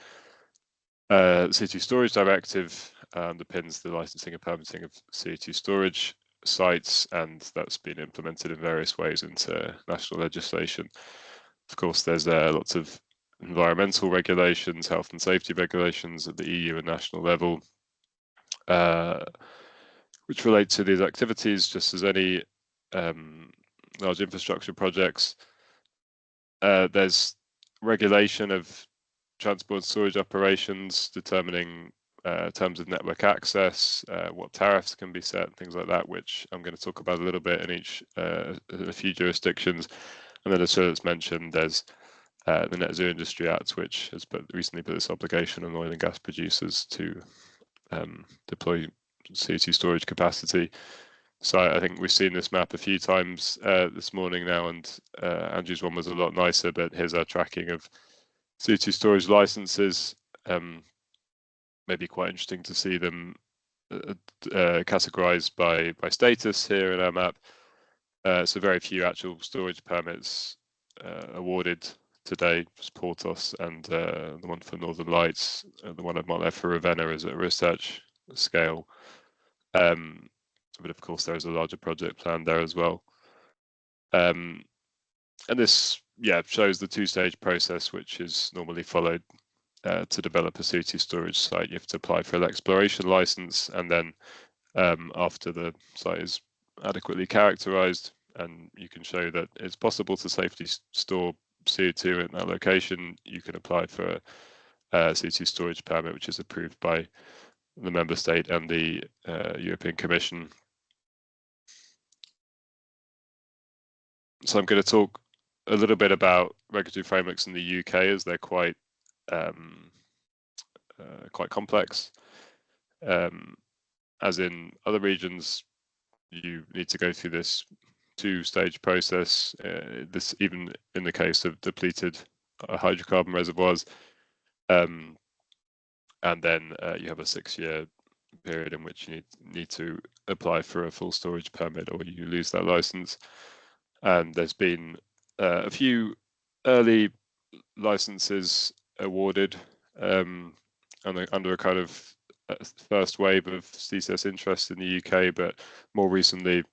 CO2 Storage Directive underpins the licensing and permitting of CO2 storage sites, and that's been implemented in various ways into national legislation. Of course, there's lots of environmental regulations, health and safety regulations at the EU and national level, which relate to these activities, just as any large infrastructure projects. There's regulation of transport and storage operations, determining terms of network access, what tariffs can be set, things like that, which I'm going to talk about a little bit in a few jurisdictions. And then, as Philip's mentioned, there's the Net Zero Industry Act, which has recently put this obligation on oil and gas producers to deploy CO2 storage capacity. So I think we've seen this map a few times this morning now, and Andrew's one was a lot nicer, but here's our tracking of CO2 storage licenses. Maybe quite interesting to see them categorized by status here in our map. So very few actual storage permits awarded today, just Portos and the one for Northern Lights, the one I've marked there for Ravenna is at research scale. But of course, there is a larger project plan there as well. And this, shows the two-stage process, which is normally followed to develop a CO2 storage site. You have to apply for an exploration license, and then after the site is adequately characterized and you can show that it's possible to safely store CO2 in that location, you can apply for a CO2 storage permit, which is approved by the member state and the European Commission. So I'm going to talk a little bit about regulatory frameworks in the UK, as they're quite complex. As in other regions, you need to go through this two-stage process. This even in the case of depleted hydrocarbon reservoirs, and then you have a 6-year period in which you need to apply for a full storage permit, or you lose that license. And there's been a few early licenses awarded under a kind of first wave of CCS interest in the UK, but more recently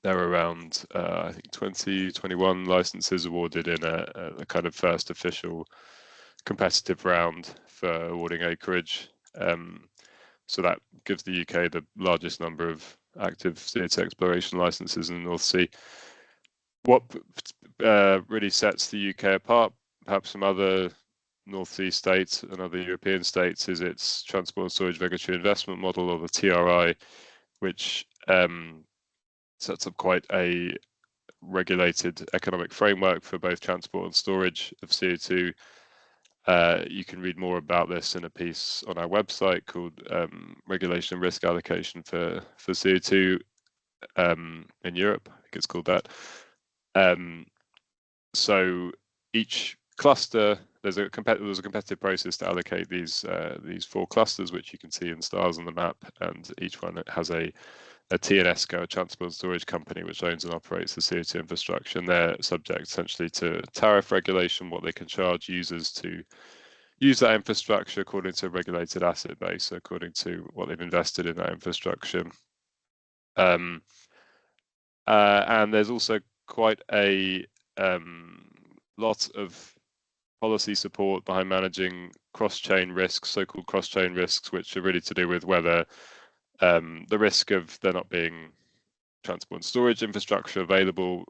there are around I think 21 licenses awarded in a kind of first official competitive round for awarding acreage. So that gives the UK the largest number of active CO2 exploration licenses in the North Sea. What really sets the UK apart, perhaps from other North Sea states and other European states, is its Transport and Storage Regulatory Investment Model, or the TRI, which sets up quite a regulated economic framework for both transport and storage of CO2. You can read more about this in a piece on our website called Regulation and Risk Allocation for CO2 in Europe. I think it's called that. So each cluster, there's a competitive process to allocate these 4 clusters, which you can see in stars on the map, and each one has a TNSCO, a transport and storage company, which owns and operates the CO2 infrastructure, and they're subject essentially to tariff regulation, what they can charge users to use that infrastructure according to a regulated asset base, according to what they've invested in that infrastructure. And there's also quite a lot of policy support behind managing cross-chain risks, so-called cross-chain risks, which are really to do with whether the risk of there not being transport and storage infrastructure available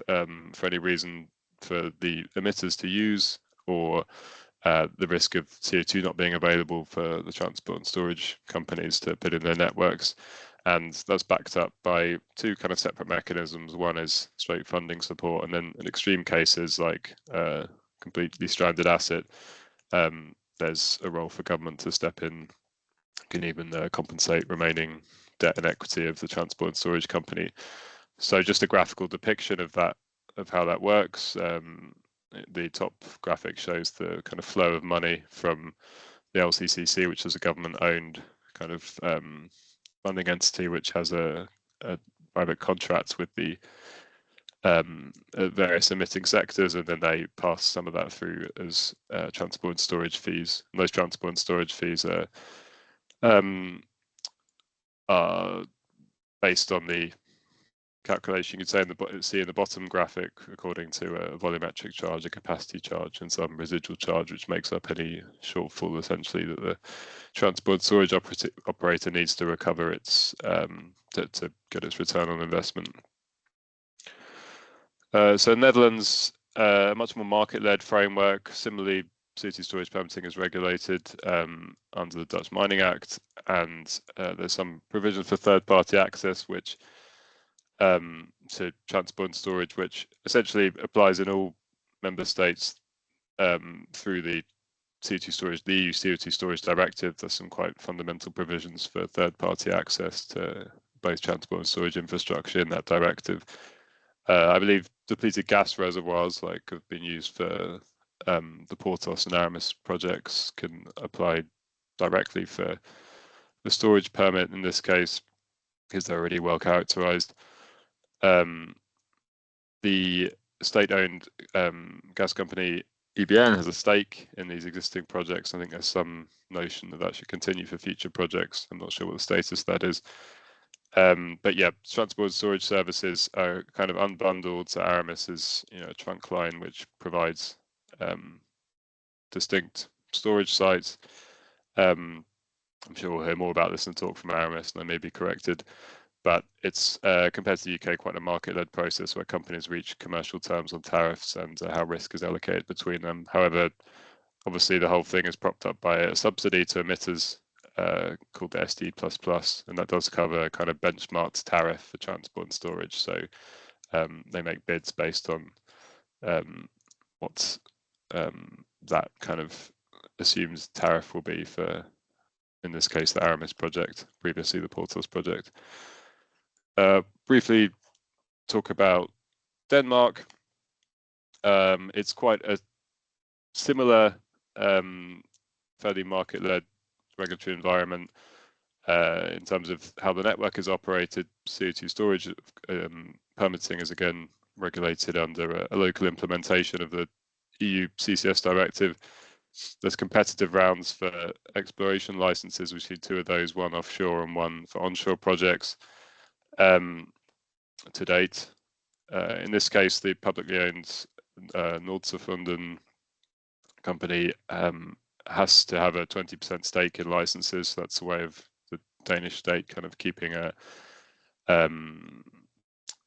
for any reason for the emitters to use, or the risk of CO2 not being available for the transport and storage companies to put in their networks. And that's backed up by two kind of separate mechanisms. One is straight funding support, and then in extreme cases like completely stranded asset, there's a role for government to step in, can even compensate remaining debt and equity of the transport and storage company. So just a graphical depiction of that, of how that works. The top graphic shows the kind of flow of money from the LCCC, which is a government-owned kind of funding entity, which has a private contract with the various emitting sectors, and then they pass some of that through as transport and storage fees. And those transport and storage fees are based on the calculation you could see in the bottom graphic, according to a volumetric charge, a capacity charge, and some residual charge, which makes up any shortfall essentially that the transport storage operator needs to recover its to get its return on investment. So Netherlands, a much more market-led framework. Similarly, CO2 storage permitting is regulated under the Dutch Mining Act, and there's some provision for third-party access, which to transport and storage, which essentially applies in all member states through the CO2 storage, the EU CO2 storage directive. There's some quite fundamental provisions for third-party access to both transport and storage infrastructure in that directive. I believe depleted gas reservoirs, like have been used for the Porthos and Aramis projects, can apply directly for the storage permit in this case, because they're already well characterized. The state-owned gas company EBN has a stake in these existing projects. I think there's some notion that that should continue for future projects. I'm not sure what the status of that is. But yeah, transport and storage services are kind of unbundled. So Aramis is, a trunk line which provides distinct storage sites. I'm sure we'll hear more about this and talk from Aramis, and I may be corrected. But it's compared to the UK, quite a market-led process where companies reach commercial terms on tariffs and how risk is allocated between them. However, obviously the whole thing is propped up by a subsidy to emitters called the SD++, and that does cover a kind of benchmarked tariff for transport and storage. So they make bids based on what that kind of assumes tariff will be for, in this case, the Aramis project, previously the Porthos project. Briefly talk about Denmark. It's quite a similar, fairly market-led regulatory environment in terms of how the network is operated. CO2 storage permitting is again regulated under a local implementation of the EU CCS directive. There's competitive rounds for exploration licenses. We've seen two of those, one offshore and one for onshore projects. To date, in this case, the publicly owned Noordseefunden company has to have a 20% stake in licenses. So that's a way of the Danish state kind of keeping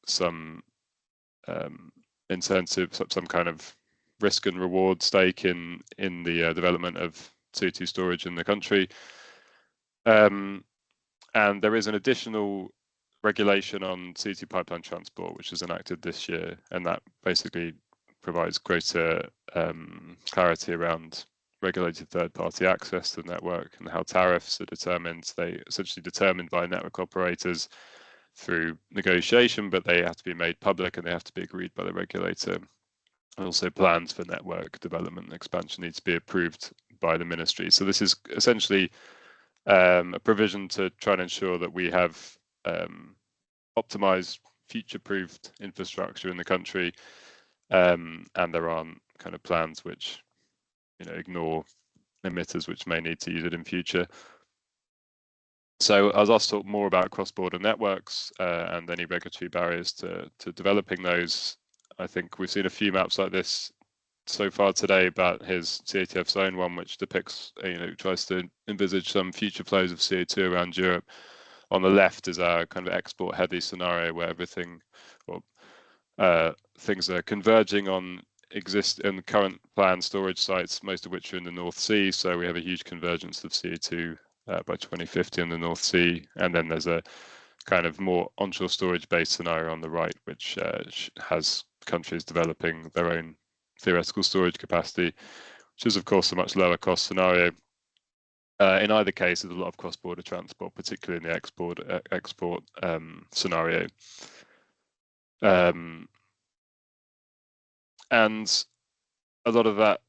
some incentive, some kind of risk and reward stake in the development of CO2 storage in the country. And there is an additional regulation on CO2 pipeline transport, which was enacted this year, and that basically provides greater clarity around regulated third-party access to the network and how tariffs are determined. They essentially determined by network operators through negotiation, but they have to be made public and they have to be agreed by the regulator. And also plans for network development and expansion need to be approved by the ministry. So this is essentially a provision to try and ensure that we have optimized, future-proofed infrastructure in the country, and there aren't kind of plans which ignore emitters which may need to use it in future. So I was asked to talk more about cross-border networks and any regulatory barriers to developing those. I think we've seen a few maps like this so far today, but here's CATF Zone 1, which depicts, tries to envisage some future flows of CO2 around Europe. On the left is our kind of export-heavy scenario where everything, or things are converging on current planned storage sites, most of which are in the North Sea. So we have a huge convergence of CO2 by 2050 in the North Sea. And then there's a kind of more onshore storage-based scenario on the right, which has countries developing their own theoretical storage capacity, which is, of course, a much lower cost scenario. In either case, there's a lot of cross-border transport, particularly in the export scenario. And a lot of that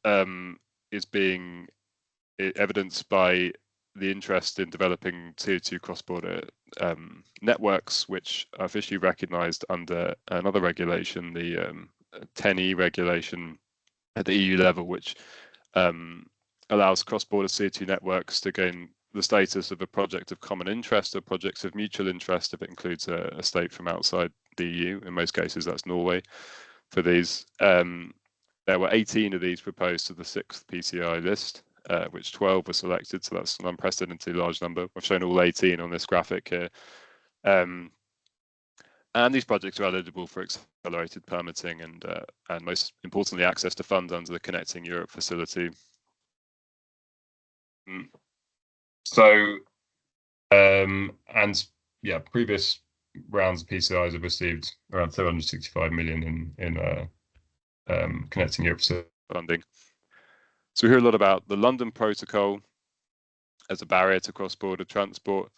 is being evidenced by the interest in developing CO2 cross-border networks, which are officially recognised under another regulation, the 10E regulation at the EU level, which allows cross-border CO2 networks to gain the status of a project of common interest or projects of mutual interest if it includes a state from outside the EU. In most cases, that's Norway for these. There were 18 of these proposed to the 6th PCI list, which 12 were selected, so that's an unprecedentedly large number. I've shown all 18 on this graphic here. And these projects are eligible for accelerated permitting and most importantly, access to funds under the Connecting Europe facility. So, and yeah, previous rounds of PCIs have received around 765 million in Connecting Europe funding. So we hear a lot about the London Protocol as a barrier to cross-border transport,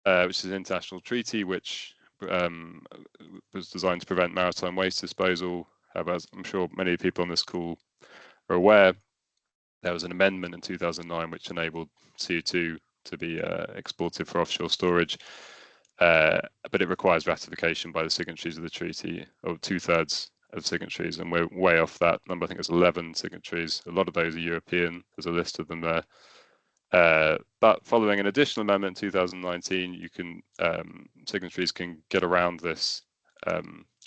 which is an international treaty which was designed to prevent maritime waste disposal. However, as I'm sure many people on this call are aware, there was an amendment in 2009 which enabled CO2 to be exported for offshore storage, but it requires ratification by the signatories of the treaty, or 2/3 of signatories, and we're way off that number. I think it's 11 signatories. A lot of those are European. There's a list of them there. But following an additional amendment in 2019, you can signatories can get around this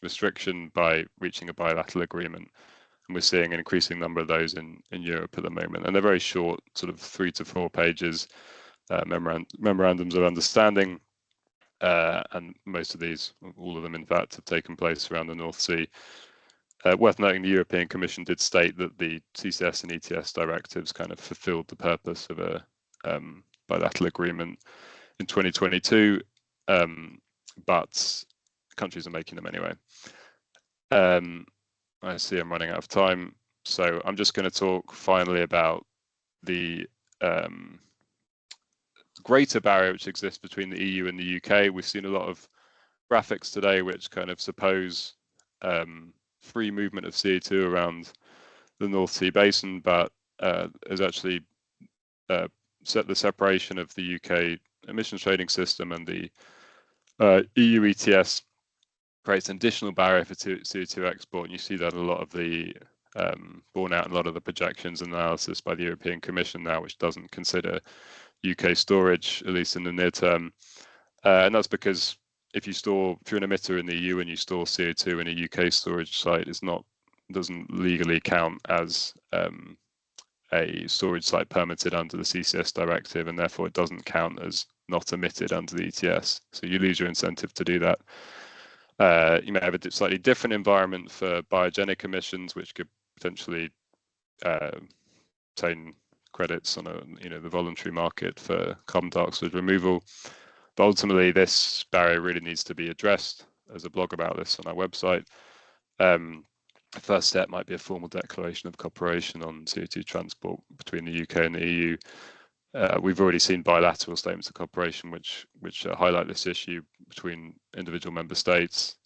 restriction by reaching a bilateral agreement. And we're seeing an increasing number of those in Europe at the moment. And they're very short, sort of 3 to 4 pages, memorandums of understanding. And most of these, all of them, in fact, have taken place around the North Sea. Worth noting, the European Commission did state that the CCS and ETS directives kind of fulfilled the purpose of a bilateral agreement in 2022, but countries are making them anyway. I see I'm running out of time, so I'm just going to talk finally about the greater barrier which exists between the EU and the UK. We've seen a lot of graphics today which kind of suppose free movement of CO2 around the North Sea basin, but is actually set the separation of the UK emissions trading system and the EU ETS creates an additional barrier for CO2 export. And you see that a lot of the borne out in a lot of the projections and analysis by the European Commission now, which doesn't consider UK storage, at least in the near term. And that's because if you're an emitter in the EU and you store CO2 in a UK storage site, doesn't legally count as a storage site permitted under the CCS directive, and therefore it doesn't count as not emitted under the ETS. So you lose your incentive to do that. You may have a slightly different environment for biogenic emissions, which could potentially obtain credits on the voluntary market for carbon dioxide removal. But ultimately, this barrier really needs to be addressed. There's a blog about this on our website. The first step might be a formal declaration of cooperation on CO2 transport between the UK and the EU. We've already seen bilateral statements of cooperation which highlight this issue between individual member states,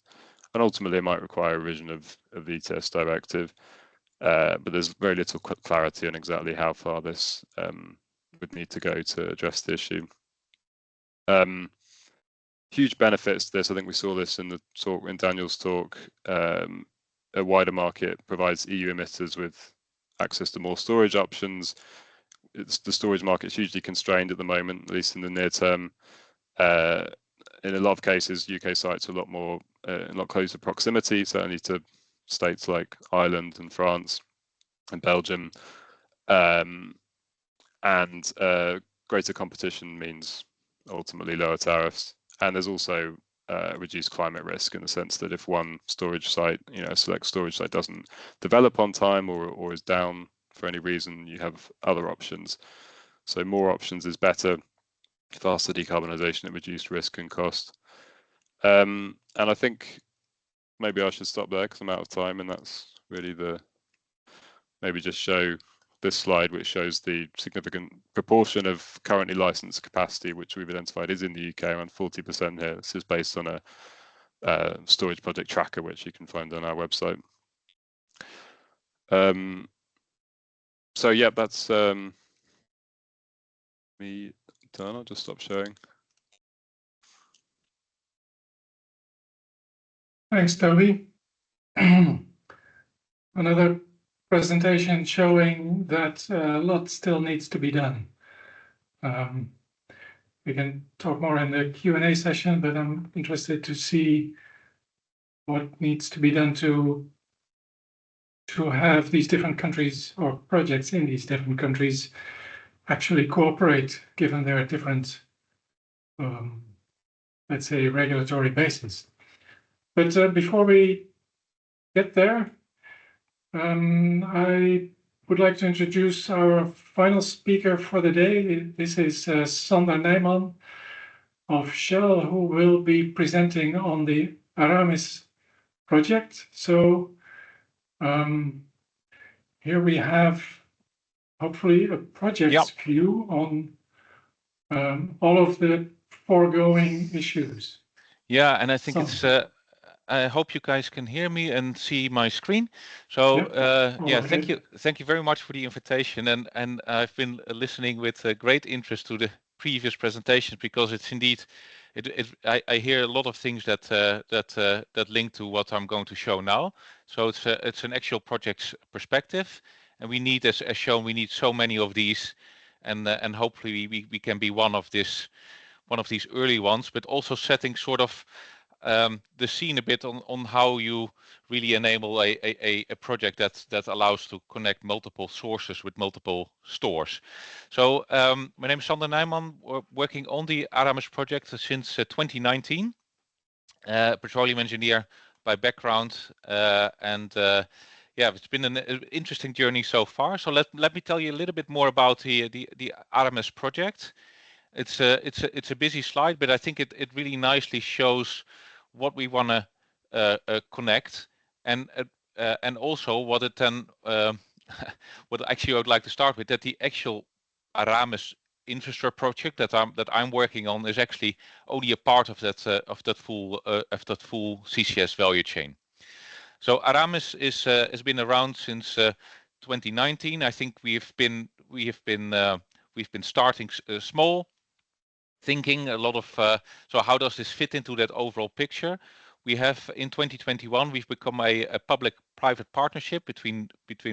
and ultimately it might require a revision of the ETS directive. But there's very little clarity on exactly how far this would need to go to address the issue. Huge benefits to this. I think we saw this in the talk, in Daniel's talk. A wider market provides EU emitters with access to more storage options. the storage market's hugely constrained at the moment, at least in the near term. In a lot of cases, UK sites are a lot closer proximity, certainly to states like Ireland and France and Belgium. And greater competition means ultimately lower tariffs. And there's also reduced climate risk in the sense that if one storage site, a select storage site doesn't develop on time or is down for any reason, you have other options. So more options is better, faster decarbonisation at reduced risk and cost. And I think maybe I should stop there because I'm out of time, and that's really maybe just show this slide, which shows the significant proportion of currently licensed capacity, which we've identified is in the UK, around 40% here. This is based on a storage project tracker, which you can find on our website. So yeah, that's me done. I'll just stop sharing. Thanks, Toby. Another presentation showing that a lot still needs to be done. We can talk more in the Q&A session, but I'm interested to see what needs to be done to have these different countries or projects in these different countries actually cooperate, given their different, let's say, regulatory basis. But before we get there, I would like to introduce our final speaker for the day. This is Sander Nijman of Shell, who will be presenting on the Aramis project. So here we have hopefully a project view on all of the foregoing issues. Yeah, and I think it's I hope you guys can hear me and see my screen. So yeah, thank you very much for the invitation, and I've been listening with great interest to the previous presentations, because it's indeed I hear a lot of things that link to what I'm going to show now. So it's an actual project's perspective, and we need, as shown, we need so many of these, and hopefully we can be one of these early ones, but also setting sort of the scene a bit on how you really enable a project that allows to connect multiple sources with multiple stores. So my name is Sander Nijman, working on the Aramis project since 2019, petroleum engineer by background, and yeah, it's been an interesting journey so far. So let me tell you a little bit more about the Aramis project. It's a busy slide, but I think it really nicely shows what we want to connect, and also what it then what actually I would like to start with, that the actual Aramis infrastructure project that I'm working on is actually only a part of that full CCS value chain. So Aramis has been around since 2019. I think we've been starting small, thinking a lot of so how does this fit into that overall picture. We have in 2021 we've become a public-private partnership between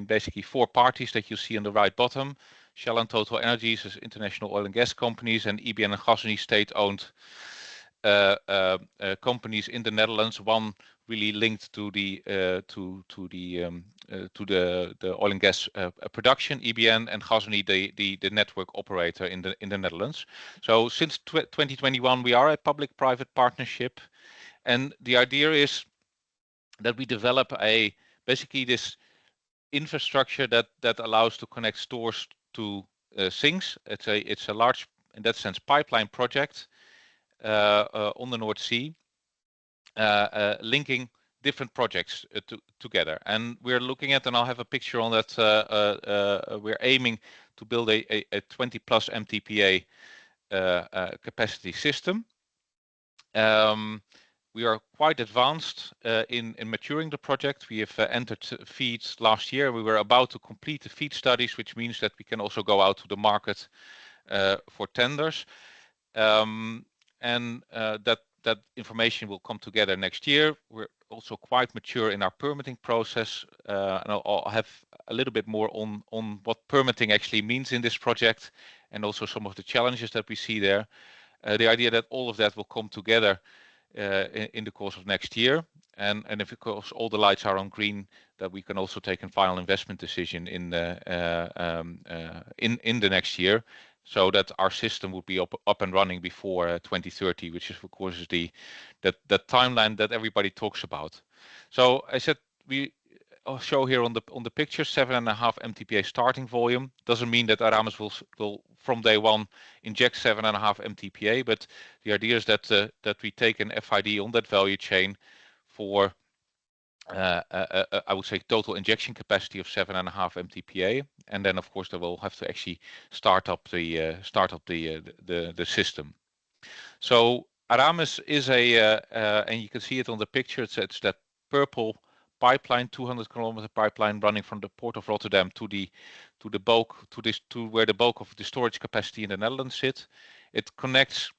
basically four parties that you see on the right bottom: Shell and Total Energies as international oil and gas companies, and EBN and Gasunie state-owned companies in the Netherlands. One really linked to the oil and gas production, EBN, and Gasunie, the network operator in the Netherlands. So since 2021 we are a public-private partnership, and the idea is that we develop basically this infrastructure that allows to connect stores to sinks. It's a large, in that sense, pipeline project on the North Sea, linking different projects together. And we're looking at, and I'll have a picture on that, we're aiming to build a 20 plus MTPA capacity system. We are quite advanced in maturing the project. We have entered FEED last year. We were about to complete the FEED studies, which means that we can also go out to the market for tenders. And that information will come together next year. We're also quite mature in our permitting process, and I'll have a little bit more on what permitting actually means in this project, and also some of the challenges that we see there. The idea that all of that will come together in the course of next year, and if of course all the lights are on green, that we can also take a final investment decision in the next year, so that our system would be up and running before 2030, which is of course that timeline that everybody talks about. So I said I'll show here on the picture 7.5 MTPA starting volume. Doesn't mean that Aramis will from day one inject 7.5 MTPA, but the idea is that we take an FID on that value chain for I would say total injection capacity of 7.5 MTPA, and then of course they will have to actually start up the system. So Aramis is and you can see it on the picture. It's that purple pipeline, 200-kilometer pipeline running from the port of Rotterdam to where the bulk of the storage capacity in the Netherlands sits. It connects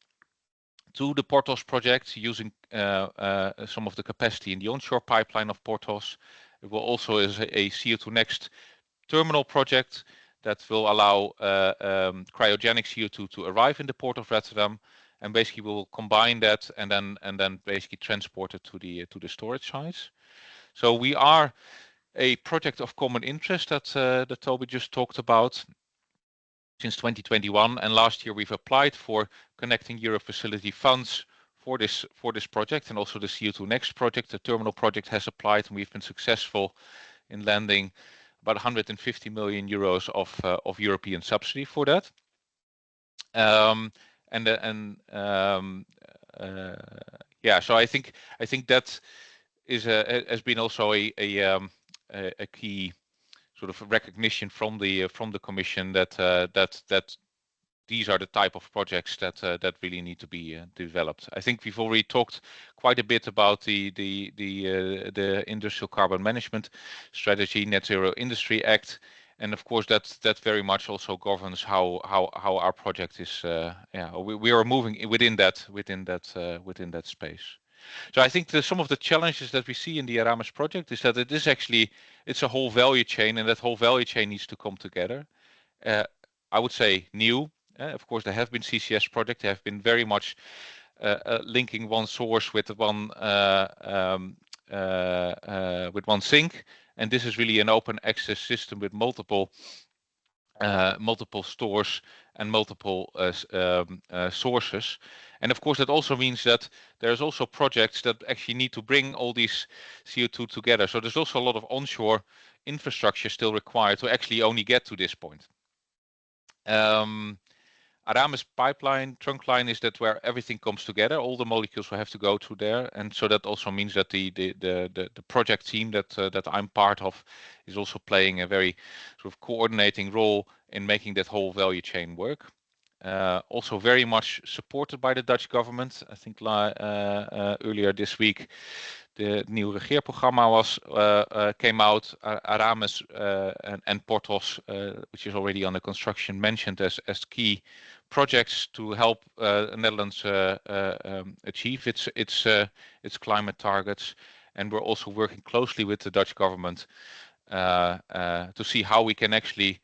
to the Porthos project using some of the capacity in the onshore pipeline of Porthos. It will also is a CO2 Next terminal project that will allow cryogenic CO2 to arrive in the port of Rotterdam, and basically we will combine that and then basically transport it to the storage sites. So we are a project of common interest that Toby just talked about since 2021, and last year we've applied for Connecting Europe Facility funds for this project, and also the CO2 Next project. The terminal project has applied, and we've been successful in landing about 150 million euros of European subsidy for that. Yeah, so I think that is has been also a key sort of recognition from the Commission that these are the type of projects that really need to be developed. I think we've already talked quite a bit about the Industrial Carbon Management Strategy, Net Zero Industry Act, and of course that very much also governs how our project is. We are moving within that space. So I think some of the challenges that we see in the Aramis project is that it's a whole value chain, and that whole value chain needs to come together. I would say new. Of course, there have been CCS projects. They have been very much linking one source with one sink, and this is really an open access system with multiple stores and multiple sources. And of course, that also means that there's also projects that actually need to bring all these CO2 together. So there's also a lot of onshore infrastructure still required to actually only get to this point. Aramis pipeline trunk line is that where everything comes together, all the molecules will have to go through there, and so that also means that the project team that I'm part of is also playing a very sort of coordinating role in making that whole value chain work. Also very much supported by the Dutch government. I think earlier this week the new regeerprogramma came out. Aramis and Porthos, which is already under construction, mentioned as key projects to help Netherlands achieve its climate targets, and we're also working closely with the Dutch government to see how we can actually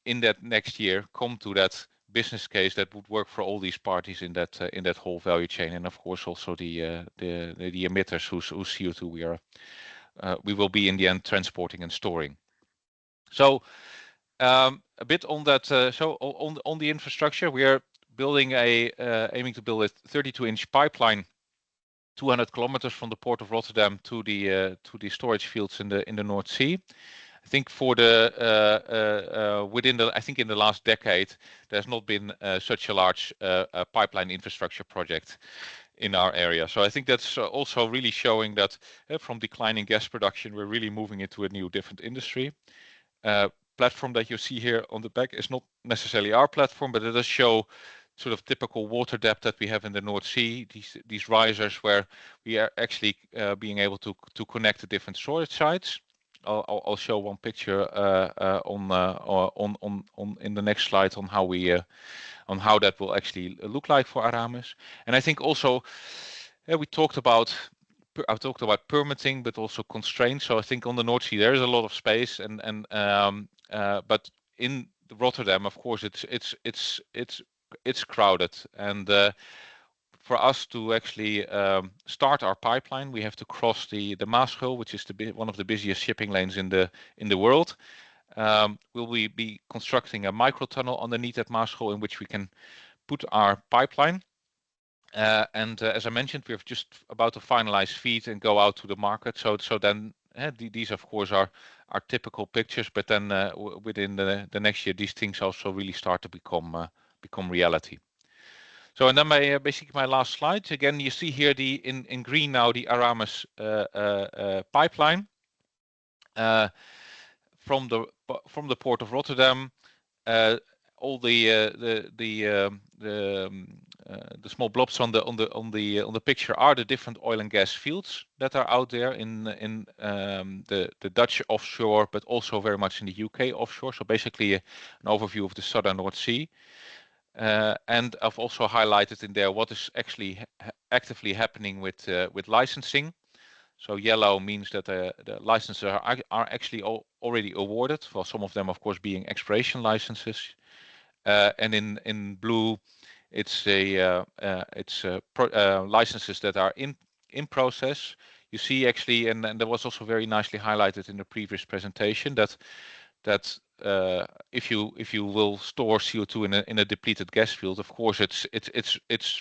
in that next year come to that business case that would work for all these parties in that whole value chain, and of course also the emitters whose CO2 we will be in the end transporting and storing. So a bit on that. So on the infrastructure, we are building aiming to build a 32-inch pipeline, 200 kilometers from the port of Rotterdam to the storage fields in the North Sea. I think in the last decade, there's not been such a large pipeline infrastructure project in our area. So I think that's also really showing that from declining gas production, we're really moving into a new different industry. Platform that you see here on the back is not necessarily our platform, but it does show sort of typical water depth that we have in the North Sea. These risers where we are actually being able to connect the different storage sites. I'll show one picture in the next slide on how that will actually look like for Aramis. And I think also we talked about I've talked about permitting, but also constraints. So I think on the North Sea there is a lot of space, but in Rotterdam, of course, it's crowded, and for us to actually start our pipeline, we have to cross the Maasgul, which is one of the busiest shipping lanes in the world. Will we be constructing a micro tunnel underneath that Maasgul in which we can put our pipeline? As I mentioned, we're just about to finalize FEED and go out to the market. So then these of course are typical pictures, but then within the next year, these things also really start to become reality. So and then basically my last slide. Again, you see here in green now the Aramis pipeline from the port of Rotterdam. All the small blobs on the picture are the different oil and gas fields that are out there in the Dutch offshore, but also very much in the UK offshore. So basically an overview of the southern North Sea. And I've also highlighted in there what is actually actively happening with licensing. So yellow means that the licenses are actually already awarded. For some of them, of course, being exploration licenses. And in blue, it's licenses that are in process. You see actually, and that was also very nicely highlighted in the previous presentation, that if you will store CO2 in a depleted gas field, of course it's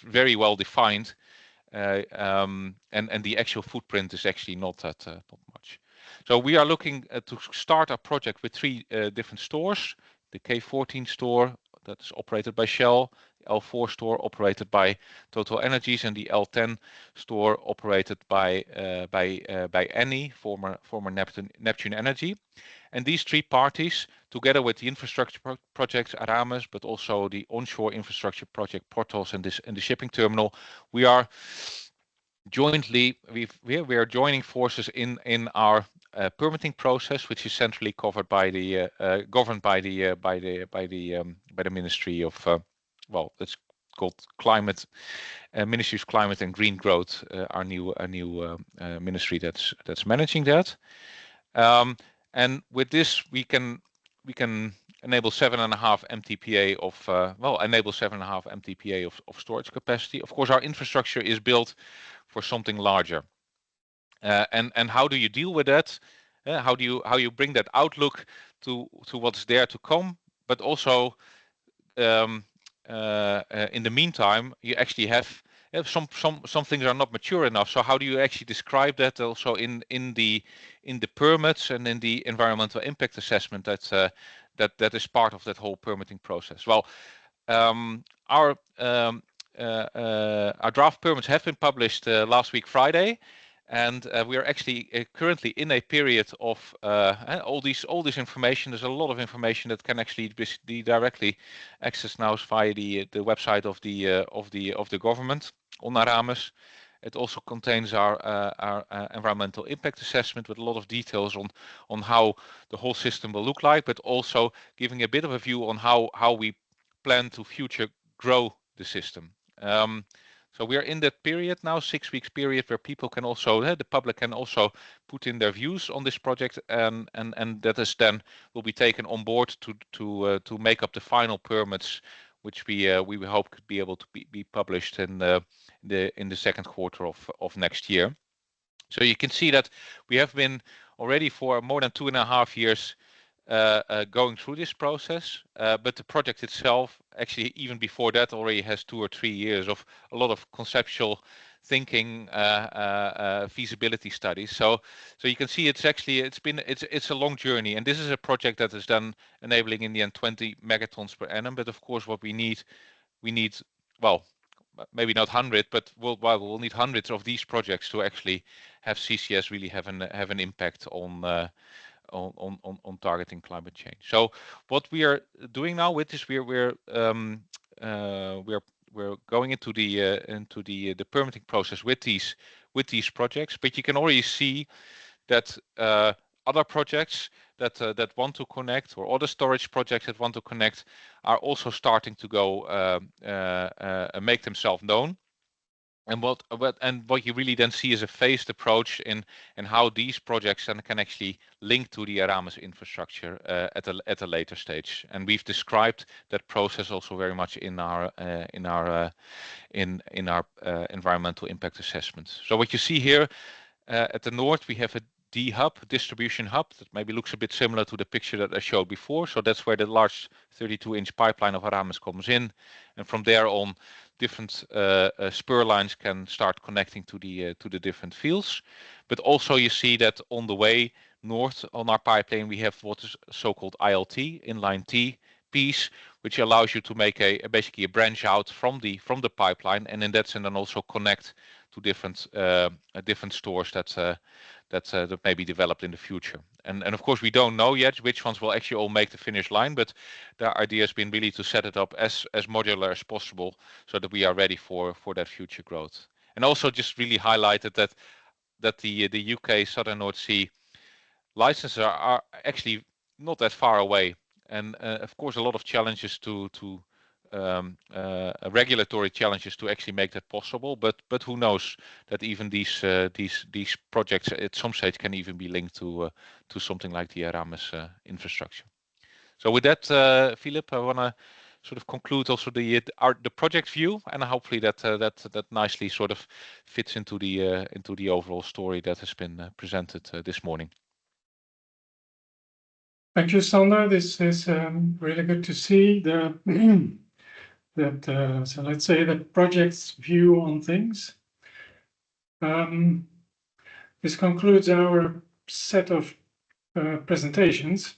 very well defined, and the actual footprint is actually not much. So we are looking to start a project with 3 different stores: the K14 store that is operated by Shell, the L4 store operated by Total Energies, and the L10 store operated by Eni, former Neptune Energy. And these 3 parties, together with the infrastructure projects Aramis, but also the onshore infrastructure project Portos and the shipping terminal, we are jointly we are joining forces in our permitting process, which is centrally covered by the governed by the Ministry of well, it's called Climate, Ministry of Climate and Green Growth, our new ministry that's managing that. And with this, we can enable 7.5 MTPA of storage capacity. Of course, our infrastructure is built for something larger. And how do you deal with that? How you bring that outlook to what's there to come? But also, in the meantime, you actually have some things are not mature enough. So how do you actually describe that also in the permits and in the environmental impact assessment that is part of that whole permitting process? Well, our draft permits have been published last week Friday, and we are actually currently in a period of all this information. There's a lot of information that can actually be directly accessed now via the website of the government on Aramis. It also contains our environmental impact assessment with a lot of details on how the whole system will look like, but also giving a bit of a view on how we plan to future grow the system. So we are in that period now, 6 weeks period, where people can also, the public can also put in their views on this project, and that is then will be taken on board to make up the final permits, which we hope could be able to be published in the second quarter of next year. So you can see that we have been already for more than 2.5 years going through this process, but the project itself, actually even before that, already has 2 or 3 years of a lot of conceptual thinking, feasibility studies. So you can see it's a long journey, and this is a project that is done enabling in the end 20 megatons per annum. But of course, what we need, well, maybe not 100, but we'll need hundreds of these projects to actually have CCS really have an impact on targeting climate change. So what we are doing now with this, we're going into the permitting process with these projects. But you can already see that other projects that want to connect, or other storage projects that want to connect, are also starting to go make themselves known. And what you really then see is a phased approach in how these projects can actually link to the Aramis infrastructure at a later stage. And we've described that process also very much in our environmental impact assessment. So what you see here at the north, we have a D hub, distribution hub, that maybe looks a bit similar to the picture that I showed before. So that's where the large 32-inch pipeline of Aramis comes in, and from there on, different spur lines can start connecting to the different fields. But also you see that on the way north on our pipeline, we have what is so-called ILT, inline T piece, which allows you to make basically a branch out from the pipeline, and in that sense then also connect to different stores that may be developed in the future. And of course we don't know yet which ones will actually all make the finish line, but the idea has been really to set it up as modular as possible so that we are ready for that future growth. And also just really highlighted that the UK Southern North Sea licenses are actually not that far away, and of course a lot of challenges to regulatory challenges to actually make that possible, but who knows that even these projects at some stage can even be linked to something like the Aramis infrastructure. So with that, Philip, I want to sort of conclude also the project view, and hopefully that nicely sort of fits into the overall story that has been presented this morning. Thank you, Sander. This is really good to see so let's say the project's view on things. This concludes our set of presentations.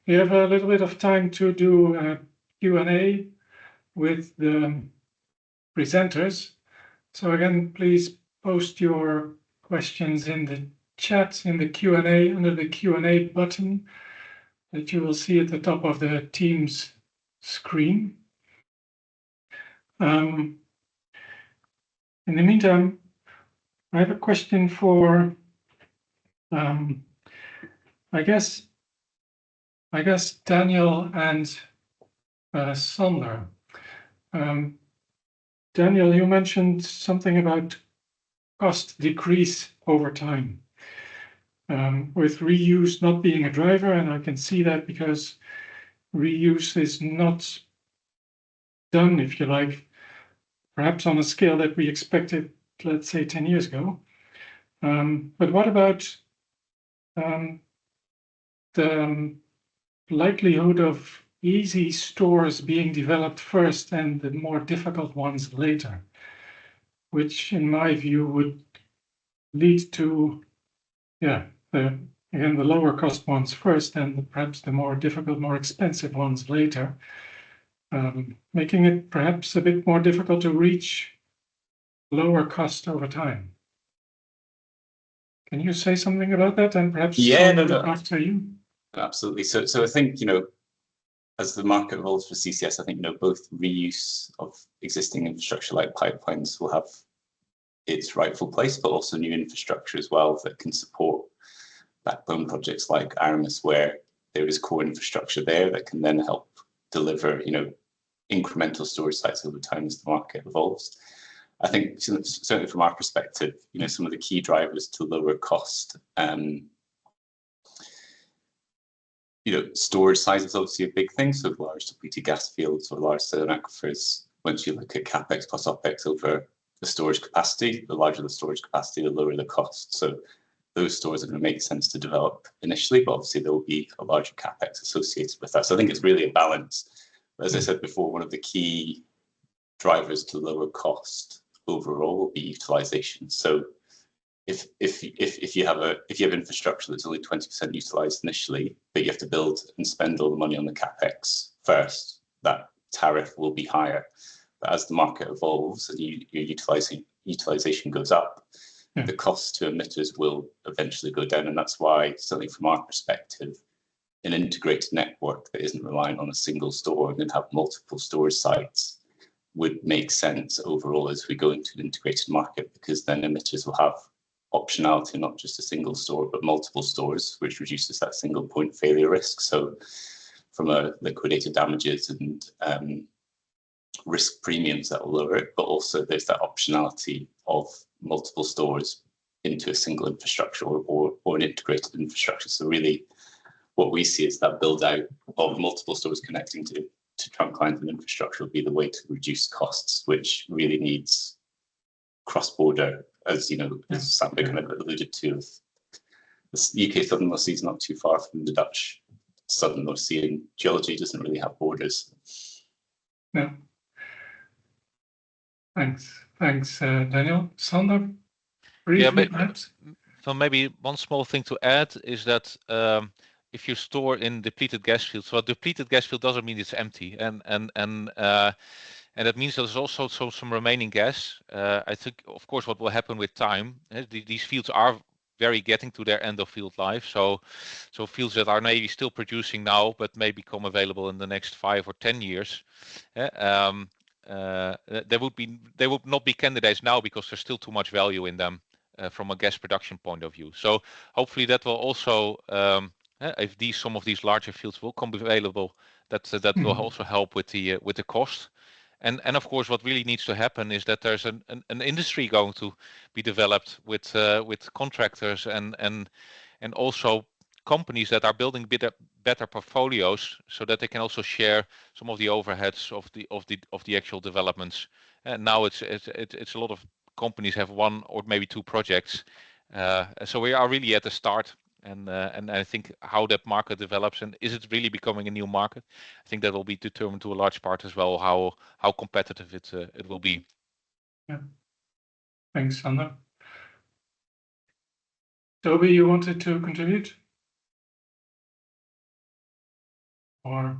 We have a little bit of time to do a Q&A with the presenters. So again, please post your questions in the chat, in the Q&A, under the Q&A button that you will see at the top of the Teams screen. In the meantime, I have a question for, I guess Daniel and Sander. Daniel, you mentioned something about cost decrease over time, with reuse not being a driver, and I can see that because reuse is not done, if you like, perhaps on a scale that we expected, let's say 10 years ago. But what about the likelihood of easy stores being developed first and the more difficult ones later, which in my view would lead to, the lower cost ones first and perhaps the more difficult, more expensive ones later, making it perhaps a bit more difficult to reach lower cost over time. Can you say something about that? And perhaps after you. Absolutely. So I think, as the market evolves for CCS, I think, both reuse of existing infrastructure like pipelines will have its rightful place, but also new infrastructure as well that can support backbone projects like Aramis, where there is core infrastructure there that can then help deliver, incremental storage sites over time as the market evolves. I think certainly from our perspective, some of the key drivers to lower cost, storage size is obviously a big thing. So large depleted gas fields or large saline aquifers, once you look at capex plus opex over the storage capacity, the larger the storage capacity, the lower the cost. So those stores are going to make sense to develop initially, but obviously there will be a larger capex associated with that. So I think it's really a balance. But as I said before, one of the key drivers to lower cost overall will be utilization. So if you have infrastructure that's only 20% utilized initially, but you have to build and spend all the money on the capex first, that tariff will be higher. But as the market evolves and your utilization goes up, the cost to emitters will eventually go down. And that's why, certainly from our perspective, an integrated network that isn't reliant on a single store and have multiple storage sites would make sense overall as we go into an integrated market, because then emitters will have optionality, not just a single store, but multiple stores, which reduces that single point failure risk. So from a liquidated damages and risk premiums that will lower it, but also there's that optionality of multiple stores into a single infrastructure or an integrated infrastructure. So really what we see is that build out of multiple stores connecting to trunk lines and infrastructure will be the way to reduce costs, which really needs cross-border, as you know, as Sander kind of alluded to. The UK Southern North Sea is not too far from the Dutch Southern North Sea, and geology doesn't really have borders. No. Thanks, Daniel. Sander, briefly, perhaps? So maybe one small thing to add is that if you store in depleted gas fields, so a depleted gas field doesn't mean it's empty, and that means there's also some remaining gas. I think, of course, what will happen with time, these fields are very getting to their end of field life. So fields that are maybe still producing now, but may become available in the next 5 or 10 years. They would not be candidates now because there's still too much value in them from a gas production point of view. So hopefully that will also, if some of these larger fields will come available, that will also help with the cost. And of course, what really needs to happen is that there's an industry going to be developed with contractors and also companies that are building better portfolios, so that they can also share some of the overheads of the actual developments. And now it's a lot of companies have 1 or maybe 2 projects, so we are really at the start. And I think how that market develops, and is it really becoming a new market? I think that will be determined to a large part as well how competitive it will be. Yeah. Thanks, Sander. Toby, you wanted to contribute? Or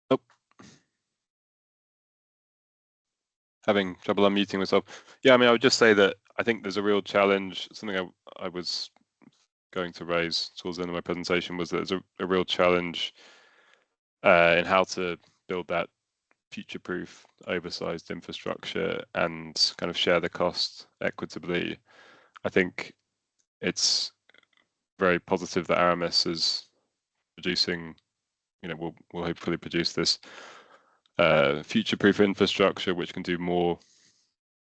nope. Having trouble unmuting myself. Yeah, I mean, I would just say that I think there's a real challenge. Something I was going to raise towards the end of my presentation was that there's a real challenge in how to build that future-proof, oversized infrastructure and kind of share the cost equitably. I think it's very positive that Aramis is producing, will hopefully produce this future-proof infrastructure which can do more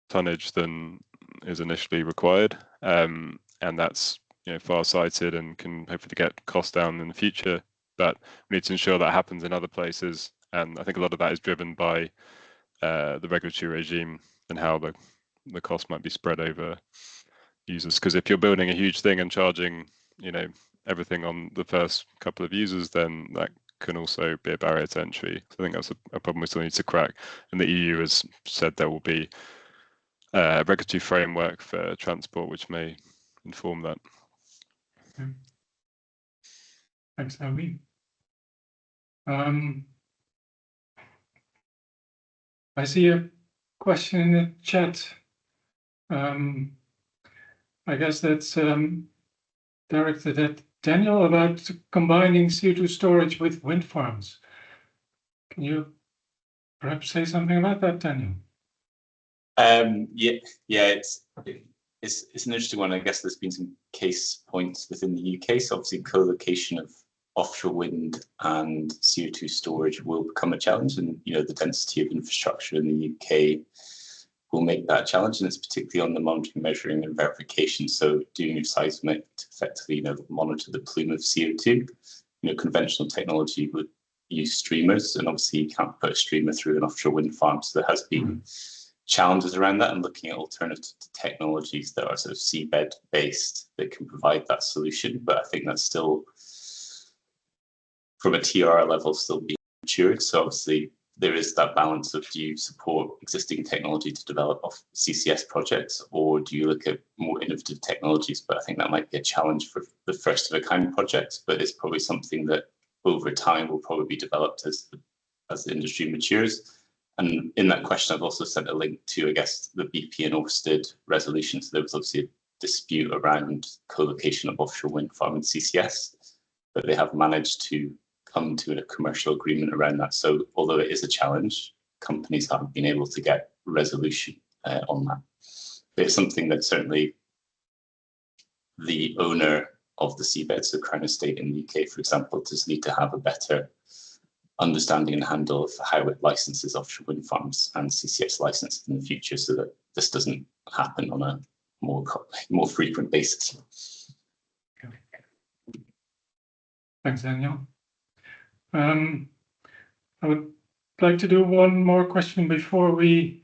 tonnage than is initially required, and that's far-sighted and can hopefully get costs down in the future. But we need to ensure that happens in other places, and I think a lot of that is driven by the regulatory regime and how the cost might be spread over users. Because if you're building a huge thing and charging everything on the first couple of users, then that can also be a barrier to entry. So I think that's a problem we still need to crack. And the EU has said there will be a regulatory framework for transport which may inform that. yeah. Thanks, Toby. I see a question in the chat. I guess that's directed at Daniel about combining CO2 storage with wind farms. Can you perhaps say something about that, Daniel? Yeah, it's an interesting one. I guess there's been some case points within the UK. So obviously co-location of offshore wind and CO2 storage will become a challenge, and the density of infrastructure in the UK will make that challenge, and it's particularly on the monitoring, measuring, and verification. So doing your seismic to effectively, monitor the plume of CO2. Conventional technology would use streamers, and obviously you can't put a streamer through an offshore wind farm. So there has been challenges around that, and looking at alternative technologies that are sort of seabed based that can provide that solution. But I think that's still, from a TRR level, still being matured. So obviously there is that balance of, do you support existing technology to develop off CCS projects, or do you look at more innovative technologies? But I think that might be a challenge for the first of a kind projects, but it's probably something that over time will probably be developed as the industry matures. And in that question, I've also sent a link to, I guess, the BP and Ørsted resolution. So there was obviously a dispute around co-location of offshore wind farm and CCS, but they have managed to come to a commercial agreement around that. So although it is a challenge, companies haven't been able to get resolution on that. But it's something that certainly the owner of the seabed, so Crown Estate in the UK, for example, does need to have a better understanding and handle of how it licenses offshore wind farms and CCS licenses in the future, so that this doesn't happen on a more frequent basis. Thanks, Daniel. I would like to do one more question before we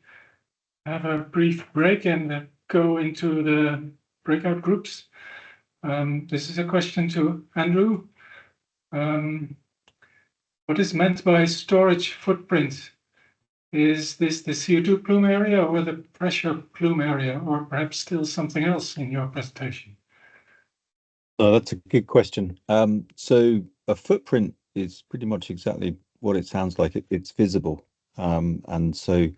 have a brief break and go into the breakout groups. This is a question to Andrew. What is meant by storage footprint? Is this the CO2 plume area or the pressure plume area, or perhaps still something else in your presentation? Oh, that's a good question. So a footprint is pretty much exactly what it sounds like. It's visible, and so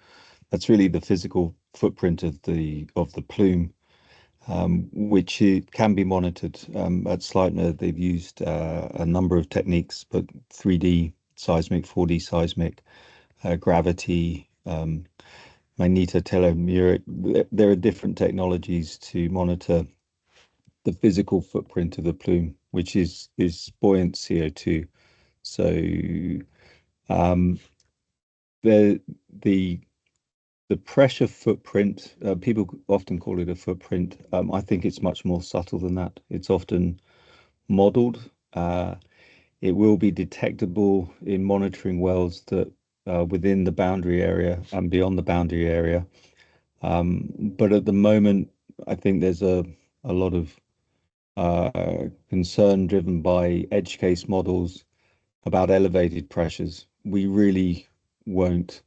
that's really the physical footprint of the plume, which it can be monitored. At Sleipner, they've used a number of techniques, but 3D seismic, 4D seismic, gravity, magnetotellomeric. There are different technologies to monitor the physical footprint of the plume, which is buoyant CO2. So the pressure footprint, people often call it a footprint. I think it's much more subtle than that. It's often modeled. It will be detectable in monitoring wells that are within the boundary area and beyond the boundary area. But at the moment, I think there's a lot of concern driven by edge case models about elevated pressures. We really won't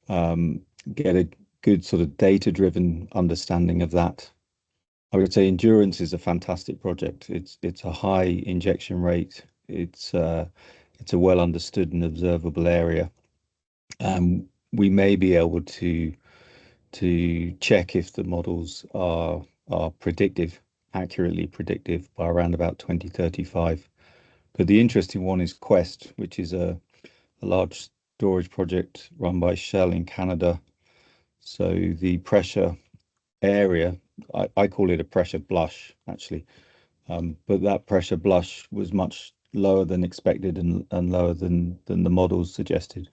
get a good sort of data-driven understanding of that. I would say Endurance is a fantastic project. It's a high injection rate. It's a well understood and observable area. We may be able to check if the models are predictive, accurately predictive by around about 2035. But the interesting one is Quest, which is a large storage project run by Shell in Canada. So the pressure area, I call it a pressure blush, actually. But that pressure blush was much lower than expected and lower than the models suggested.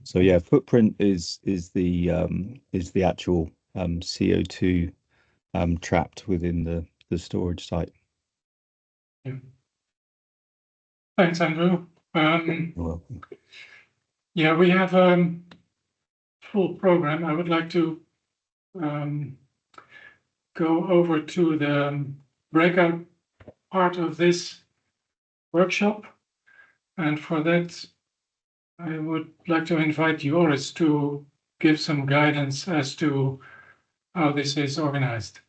So yeah, footprint is the actual CO2 trapped within the storage site. Yeah. Thanks, Andrew. You're welcome. Yeah, we have a full program. I would like to go over to the breakout part of this workshop. And for that, I would like to invite Joris to give some guidance as to how this is organized.